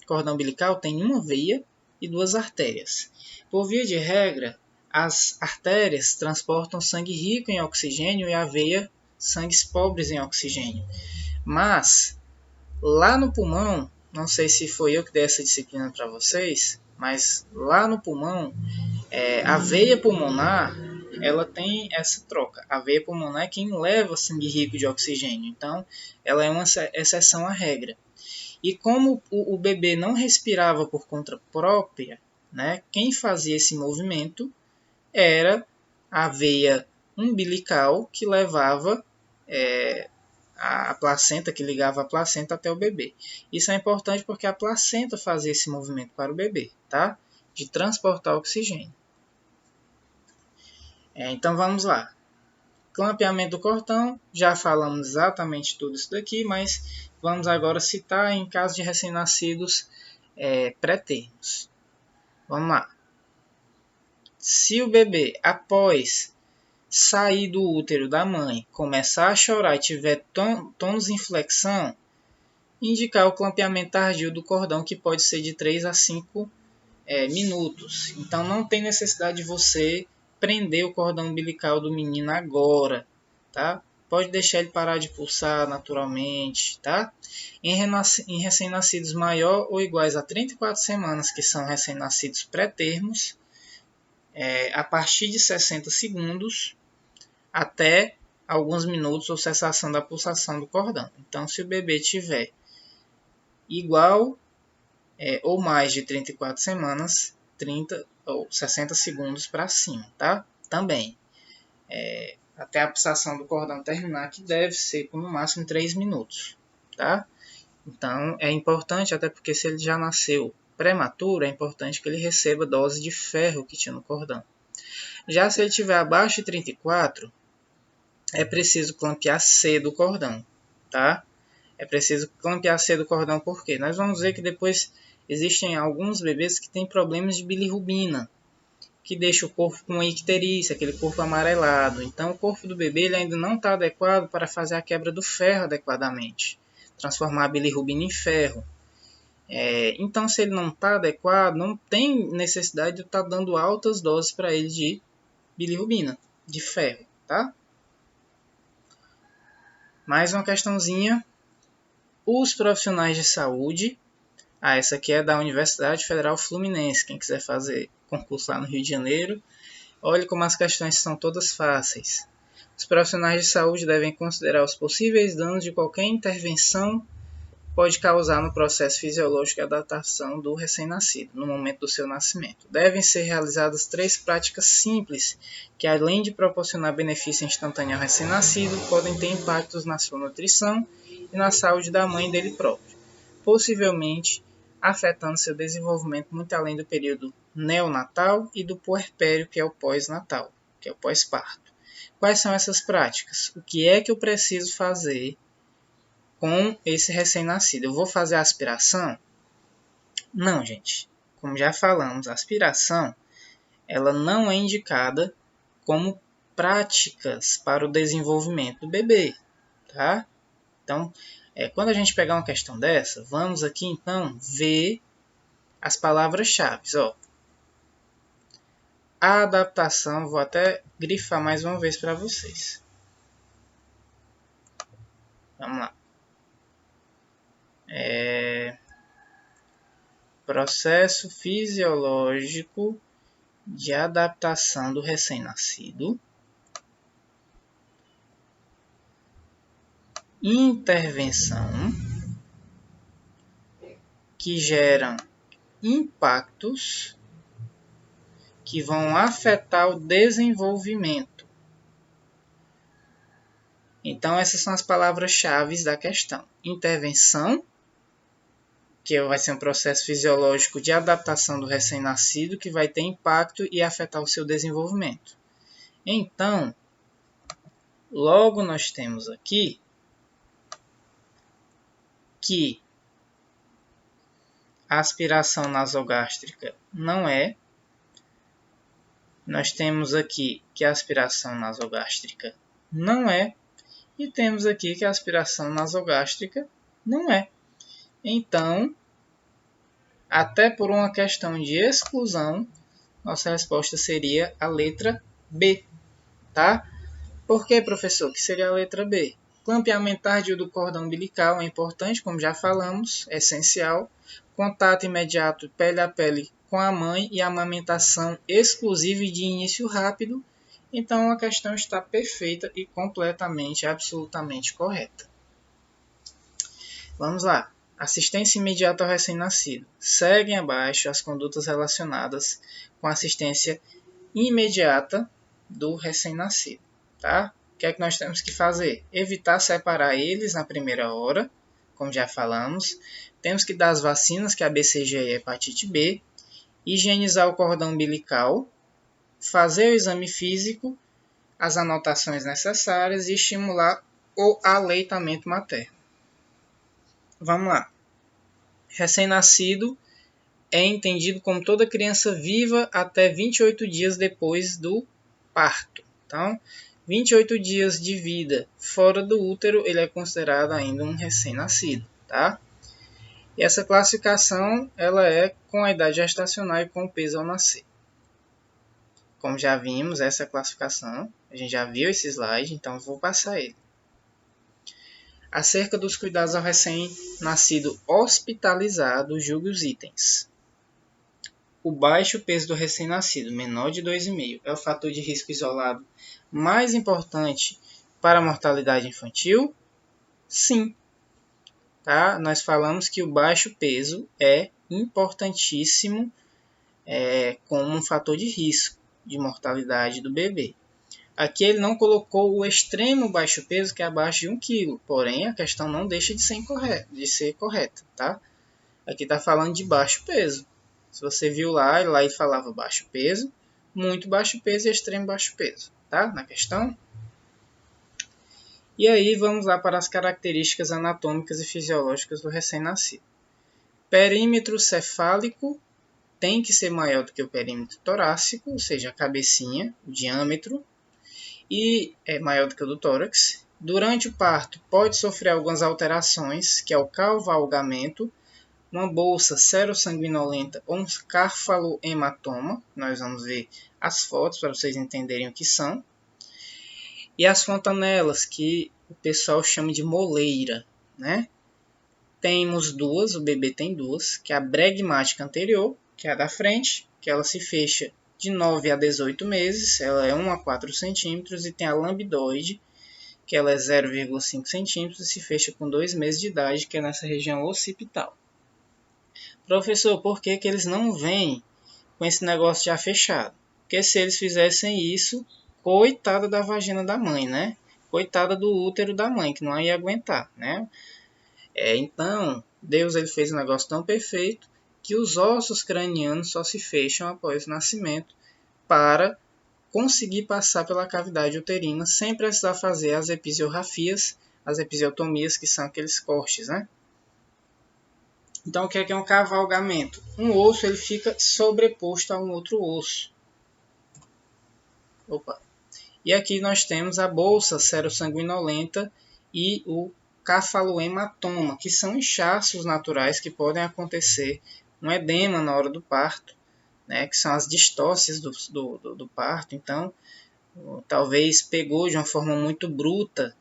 cordão umbilical tem uma veia e 2 artérias. Por via de regra, as artérias transportam sangue rico em oxigênio e a veia sangues pobres em oxigênio. Mas, lá no pulmão, não sei se foi eu que dei essa disciplina para vocês, mas lá no pulmão, a veia pulmonar ela tem essa troca. A veia pulmonar é quem leva sangue rico de oxigênio. Então, ela é uma exceção à regra. E como o bebê não respirava por conta própria, né, quem fazia esse movimento era a veia umbilical que levava a placenta, que ligava a placenta até o bebê. Isso é importante porque a placenta fazia esse movimento para o bebê, tá? De transportar oxigênio. Então vamos lá. Clampeamento do cordão, já falamos exatamente tudo isso daqui, mas vamos agora citar em caso de recém-nascidos pré-termos. Vamos lá. Se o bebê, após sair do útero da mãe, começar a chorar e tiver tons em flexão, indicar o clampeamento tardio do cordão, que pode ser de 3 a 5 minutos. Então não tem necessidade de você prender o cordão umbilical do menino agora, tá? Pode deixar ele parar de pulsar naturalmente, tá? Em recém-nascidos maior ou iguais a 34 semanas, que são recém-nascidos pré-termos, a partir de 60 segundos até alguns minutos ou cessação da pulsação do cordão. Então, se o bebê tiver igual ou mais de 34 semanas, 30 ou 60 segundos para cima, tá? Também, até a pulsação do cordão terminar, que deve ser por no máximo 3 minutos, tá? Então, é importante, até porque se ele já nasceu prematuro, é importante que ele receba dose de ferro que tinha no cordão. Já se ele estiver abaixo de 34, é preciso clampear cedo o cordão, tá? É preciso clampear cedo o cordão porque nós vamos ver que depois existem alguns bebês que têm problemas de bilirrubina, que deixa o corpo com icterícia, aquele corpo amarelado. Então o corpo do bebê ele ainda não está adequado para fazer a quebra do ferro adequadamente, transformar a bilirrubina em ferro. Então se ele não está adequado, não tem necessidade de estar dando altas doses para ele de bilirrubina, de ferro, tá? Mais uma questãozinha. Os profissionais de saúde, essa aqui é da Universidade Federal Fluminense, quem quiser fazer concurso lá no Rio de Janeiro, olhe como as questões são todas fáceis. Os profissionais de saúde devem considerar os possíveis danos de qualquer intervenção pode causar no processo fisiológico de adaptação do recém-nascido, no momento do seu nascimento. Devem ser realizadas 3 práticas simples, que além de proporcionar benefício instantâneo ao recém-nascido, podem ter impactos na sua nutrição e na saúde da mãe e dele próprio, possivelmente afetando seu desenvolvimento muito além do período neonatal e do puerpério, que é o pós-natal, que é o pós-parto. Quais são essas práticas? O que é que eu preciso fazer com esse recém-nascido? Eu vou fazer a aspiração? Não, gente. Como já falamos, a aspiração ela não é indicada como práticas para o desenvolvimento do bebê, tá? Então, quando a gente pegar uma questão dessa, vamos aqui então ver as palavras-chave. A adaptação, vou até grifar mais uma vez para vocês. Vamos lá. Processo fisiológico de adaptação do recém-nascido. Intervenção que geram impactos que vão afetar o desenvolvimento. Então, essas são as palavras-chave da questão. Intervenção, que vai ser um processo fisiológico de adaptação do recém-nascido que vai ter impacto e afetar o seu desenvolvimento. Então, logo nós temos aqui que a aspiração nasogástrica não é. Nós temos aqui que a aspiração nasogástrica não é. E temos aqui que a aspiração nasogástrica não é. Então, até por uma questão de exclusão, nossa resposta seria a letra B, tá? Por que, professor, que seria a letra B? Clampeamento tardio do cordão umbilical é importante, como já falamos, é essencial. Contato imediato pele a pele com a mãe e amamentação exclusiva e de início rápido. Então, a questão está perfeita e completamente, absolutamente correta. Vamos lá. Assistência imediata ao recém-nascido. Seguem abaixo as condutas relacionadas com assistência imediata do recém-nascido. Tá? O que é que nós temos que fazer? Evitar separar eles na primeira hora, como já falamos. Temos que dar as vacinas, que é a BCG e a hepatite B. Higienizar o cordão umbilical. Fazer o exame físico as anotações necessárias e estimular o aleitamento materno. Vamos lá. Recém-nascido é entendido como toda criança viva até 28 dias depois do parto. Então, 28 dias de vida fora do útero, ele é considerado ainda um recém-nascido, tá? E essa classificação, ela é com a idade gestacional e com o peso ao nascer. Como já vimos essa classificação, a gente já viu esse slide, então vou passar ele. Acerca dos cuidados ao recém-nascido hospitalizado, julgue os itens. O baixo peso do recém-nascido, menor de 2,5, é o fator de risco isolado mais importante para a mortalidade infantil? Sim. Tá? Nós falamos que o baixo peso é importantíssimo como um fator de risco de mortalidade do bebê. Aqui ele não colocou o extremo baixo peso, que é abaixo de 1 kg. Porém, a questão não deixa de ser correta. Tá? Aqui está falando de baixo peso. Se você viu lá ele falava baixo peso, muito baixo peso e extremo baixo peso. Tá? Na questão. E aí vamos lá para as características anatômicas e fisiológicas do recém-nascido. Perímetro cefálico tem que ser maior do que o perímetro torácico, ou seja, a cabecinha, o diâmetro, e é maior do que o do tórax. Durante o parto pode sofrer algumas alterações, que é o cavalgamento, uma bolsa serossanguinolenta ou um carfalohematoma. Nós vamos ver as fotos para vocês entenderem o que são. E as fontanelas, que o pessoal chama de moleira, né? Temos duas, o bebê tem duas, que é a bregmática anterior, que é a da frente, que ela se fecha de 9 a 18 meses, ela é 1 a 4 centímetros, e tem a lambidoide, que ela é 0,5 centímetros e se fecha com 2 meses de idade, que é nessa região occipital. Professor, por que eles não vêm com esse negócio já fechado? Porque se eles fizessem isso, coitada da vagina da mãe, né? Coitada do útero da mãe, que não ia aguentar, né? Então, Deus ele fez um negócio tão perfeito que os ossos cranianos só se fecham após o nascimento para conseguir passar pela cavidade uterina sem precisar fazer as episiografias, as episiotomias, que são aqueles cortes, né? Então, o que é um cavalgamento? Um osso ele fica sobreposto a um outro osso. E aqui nós temos a bolsa serossanguinolenta e o carfalohematoma, que são inchaços naturais que podem acontecer, um edema na hora do parto, né, que são as distócias do parto. Então, talvez pegou de uma forma muito bruta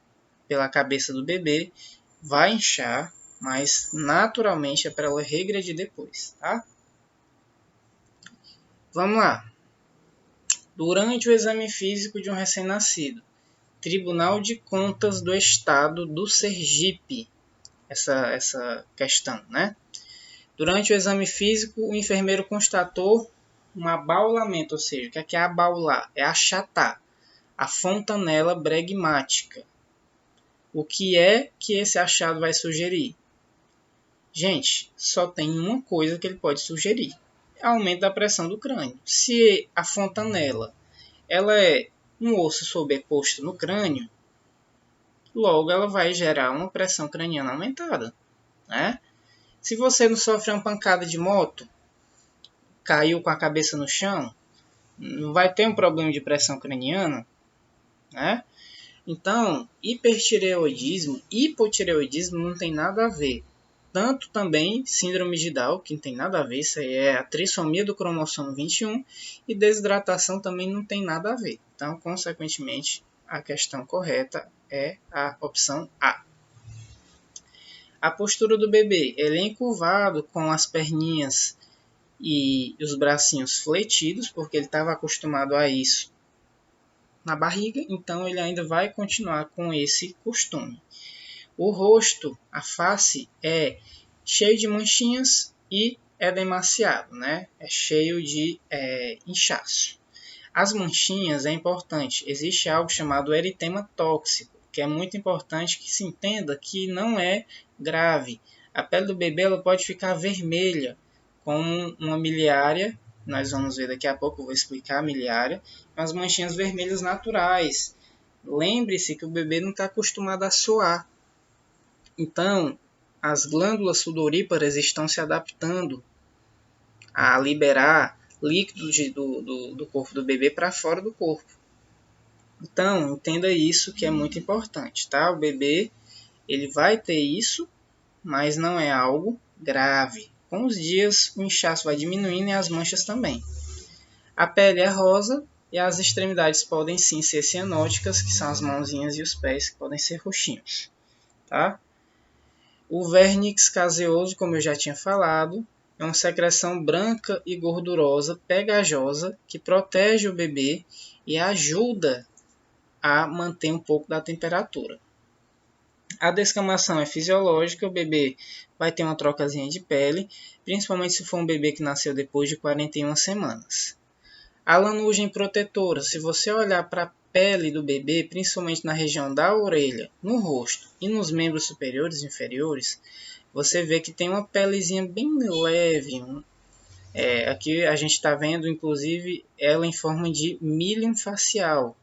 pela cabeça do bebê, vai inchar, mas naturalmente é para ela regredir depois, tá? Vamos lá. Durante o exame físico de um recém-nascido, Tribunal de Contas do Estado do Sergipe, essa questão, né? Durante o exame físico, o enfermeiro constatou um abaulamento, ou seja, o que é abaular? É achatar a fontanela bregmática. O que é que esse achado vai sugerir? Gente, só tem uma coisa que ele pode sugerir: aumento da pressão do crânio. Se a fontanela ela é um osso sobreposto no crânio, logo ela vai gerar uma pressão craniana aumentada, né? Se você não sofre uma pancada de moto, caiu com a cabeça no chão, não vai ter um problema de pressão craniana, né? Então, hipertireoidismo, hipotireoidismo não tem nada a ver. Tanto também síndrome de Down, que não tem nada a ver, isso aí é a trissomia do cromossomo 21, e desidratação também não tem nada a ver. Então, consequentemente, a questão correta é a opção A. A postura do bebê, ele é encurvado com as perninhas e os bracinhos fletidos, porque ele estava acostumado a isso na barriga, então ele ainda vai continuar com esse costume. O rosto, a face, é cheio de manchinhas e é demasiado, né? É cheio de inchaço. As manchinhas é importante. Existe algo chamado eritema tóxico, que é muito importante que se entenda que não é grave. A pele do bebê ela pode ficar vermelha, como uma miliária, nós vamos ver daqui a pouco, eu vou explicar a miliária, as manchinhas vermelhas naturais. Lembre-se que o bebê não está acostumado a suar. Então, as glândulas sudoríparas estão se adaptando a liberar líquidos do corpo do bebê para fora do corpo. Então, entenda isso que é muito importante, tá? O bebê, ele vai ter isso, mas não é algo grave. Com os dias, o inchaço vai diminuindo e as manchas também. A pele é rosa e as extremidades podem sim ser cianóticas, que são as mãozinhas e os pés, que podem ser roxinhos, tá? O vernix caseoso, como eu já tinha falado, é uma secreção branca e gordurosa, pegajosa, que protege o bebê e ajuda a manter um pouco da temperatura. A descamação é fisiológica, o bebê vai ter uma trocazinha de pele, principalmente se for um bebê que nasceu depois de 41 semanas. A lanugem protetora, se você olhar para a pele do bebê, principalmente na região da orelha, no rosto e nos membros superiores e inferiores, você vê que tem uma pelezinha bem leve. Aqui a gente está vendo, inclusive, ela em forma de milho facial.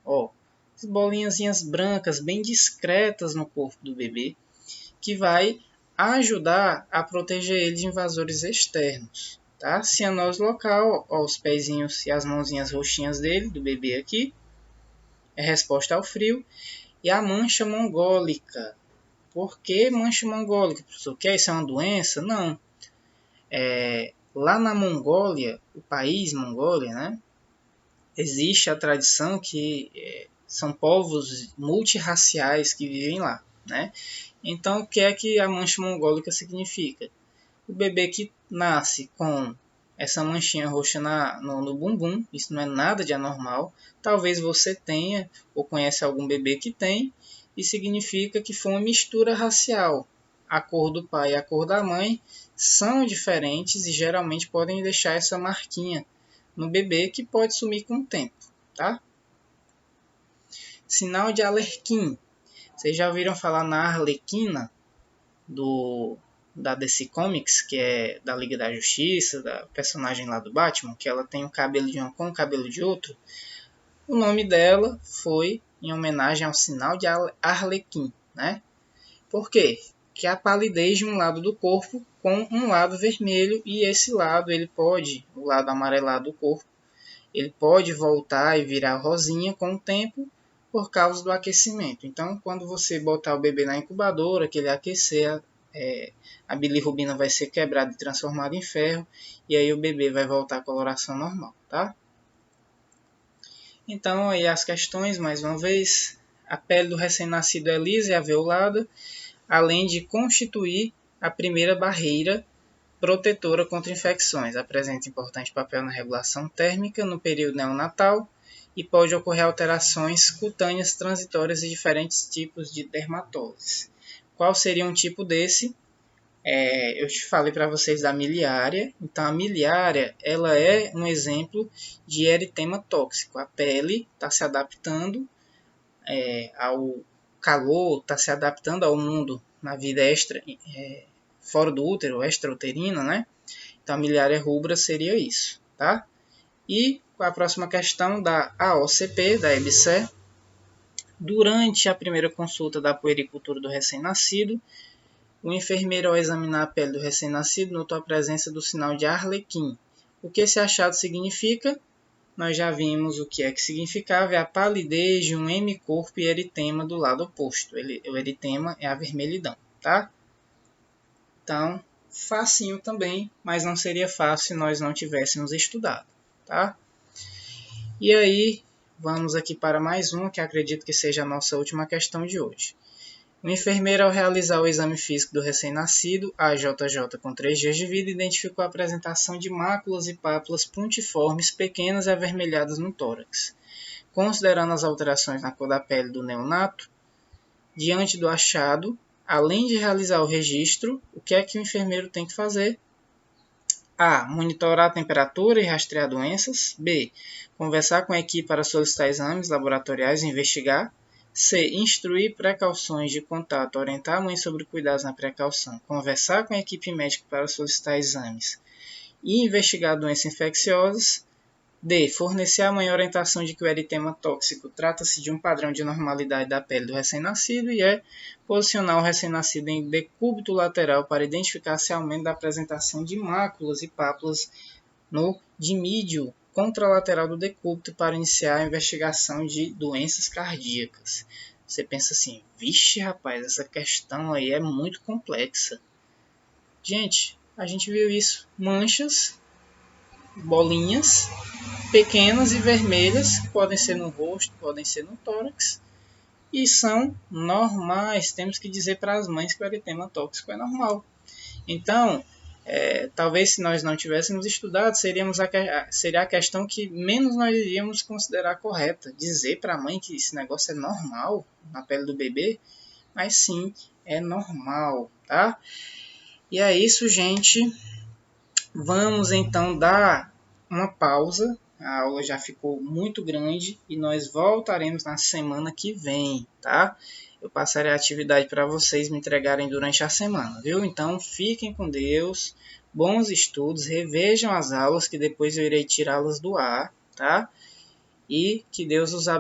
As bolinhas brancas bem discretas no corpo do bebê, que vai ajudar a proteger ele de invasores externos. Tá? Cianose local, os pezinhos e as mãozinhas roxinhas dele, do bebê aqui, é resposta ao frio. E a mancha mongólica. Por que mancha mongólica, professor? Que isso é uma doença? Não. Lá na Mongólia, o país Mongólia, né, existe a tradição que são povos multirraciais que vivem lá, né? Então, o que é que a mancha mongólica significa? O bebê que nasce com essa manchinha roxa no bumbum, isso não é nada de anormal. Talvez você tenha ou conhece algum bebê que tem, e significa que foi uma mistura racial. A cor do pai e a cor da mãe são diferentes e geralmente podem deixar essa marquinha no bebê que pode sumir com o tempo, tá? Sinal de Alerquim. Vocês já ouviram falar na Arlequina da DC Comics, que é da Liga da Justiça, da personagem lá do Batman, que ela tem o cabelo de um com o cabelo de outro? O nome dela foi em homenagem ao sinal de Arlequim, né? Por quê? Que é a palidez de um lado do corpo com um lado vermelho, e esse lado, o lado amarelado do corpo, ele pode voltar e virar rosinha com o tempo por causa do aquecimento. Então, quando você botar o bebê na incubadora, que ele aquecer, a bilirrubina vai ser quebrada e transformada em ferro, e aí o bebê vai voltar à coloração normal, tá? Então, aí as questões, mais uma vez, a pele do recém-nascido é lisa e alveolada, além de constituir a primeira barreira protetora contra infecções. Apresenta importante papel na regulação térmica no período neonatal e pode ocorrer alterações cutâneas transitórias e diferentes tipos de dermatose. Qual seria um tipo desse? Eu te falei para vocês da miliária. Então, a miliária ela é um exemplo de eritema tóxico. A pele está se adaptando ao calor, está se adaptando ao mundo na vida fora do útero, extrauterina, né? Então, a miliária rubra seria isso, tá? E a próxima questão da AOCP, da EBSER. Durante a primeira consulta da puericultura do recém-nascido, o enfermeiro, ao examinar a pele do recém-nascido, notou a presença do sinal de Arlequim. O que esse achado significa? Nós já vimos o que é que significava, é a palidez de um hemicorpo e eritema do lado oposto. O eritema é a vermelhidão, tá? Então, facinho também, mas não seria fácil se nós não tivéssemos estudado, tá? E aí, vamos aqui para mais uma, que acredito que seja a nossa última questão de hoje. O enfermeiro, ao realizar o exame físico do recém-nascido, AJJ com 3 dias de vida, identificou a apresentação de máculas e pápulas pontiformes pequenas e avermelhadas no tórax. Considerando as alterações na cor da pele do neonato, diante do achado, além de realizar o registro, o que é que o enfermeiro tem que fazer? A. Monitorar a temperatura e rastrear doenças. B. Conversar com a equipe para solicitar exames laboratoriais e investigar. C. Instruir precauções de contato, orientar a mãe sobre cuidados na precaução, conversar com a equipe médica para solicitar exames e investigar doenças infecciosas. D. Fornecer a maior orientação de que o eritema tóxico trata-se de um padrão de normalidade da pele do recém-nascido. E E. Posicionar o recém-nascido em decúbito lateral para identificar se há aumento da apresentação de máculas e pápulas no dimídio contralateral do decúbito para iniciar a investigação de doenças cardíacas. Você pensa assim, vixe rapaz, essa questão aí é muito complexa. Gente, a gente viu isso, manchas, bolinhas, pequenas e vermelhas, podem ser no rosto, podem ser no tórax, e são normais. Temos que dizer para as mães que o eritema tóxico é normal. Então, talvez se nós não tivéssemos estudado, seria a questão que menos nós iríamos considerar correta. Dizer para a mãe que esse negócio é normal na pele do bebê, mas sim, é normal, tá? E é isso, gente. Vamos então dar uma pausa. A aula já ficou muito grande e nós voltaremos na semana que vem, tá? Eu passarei a atividade para vocês me entregarem durante a semana, viu? Então, fiquem com Deus, bons estudos, revejam as aulas que depois eu irei tirá-las do ar, tá? E que Deus os abençoe.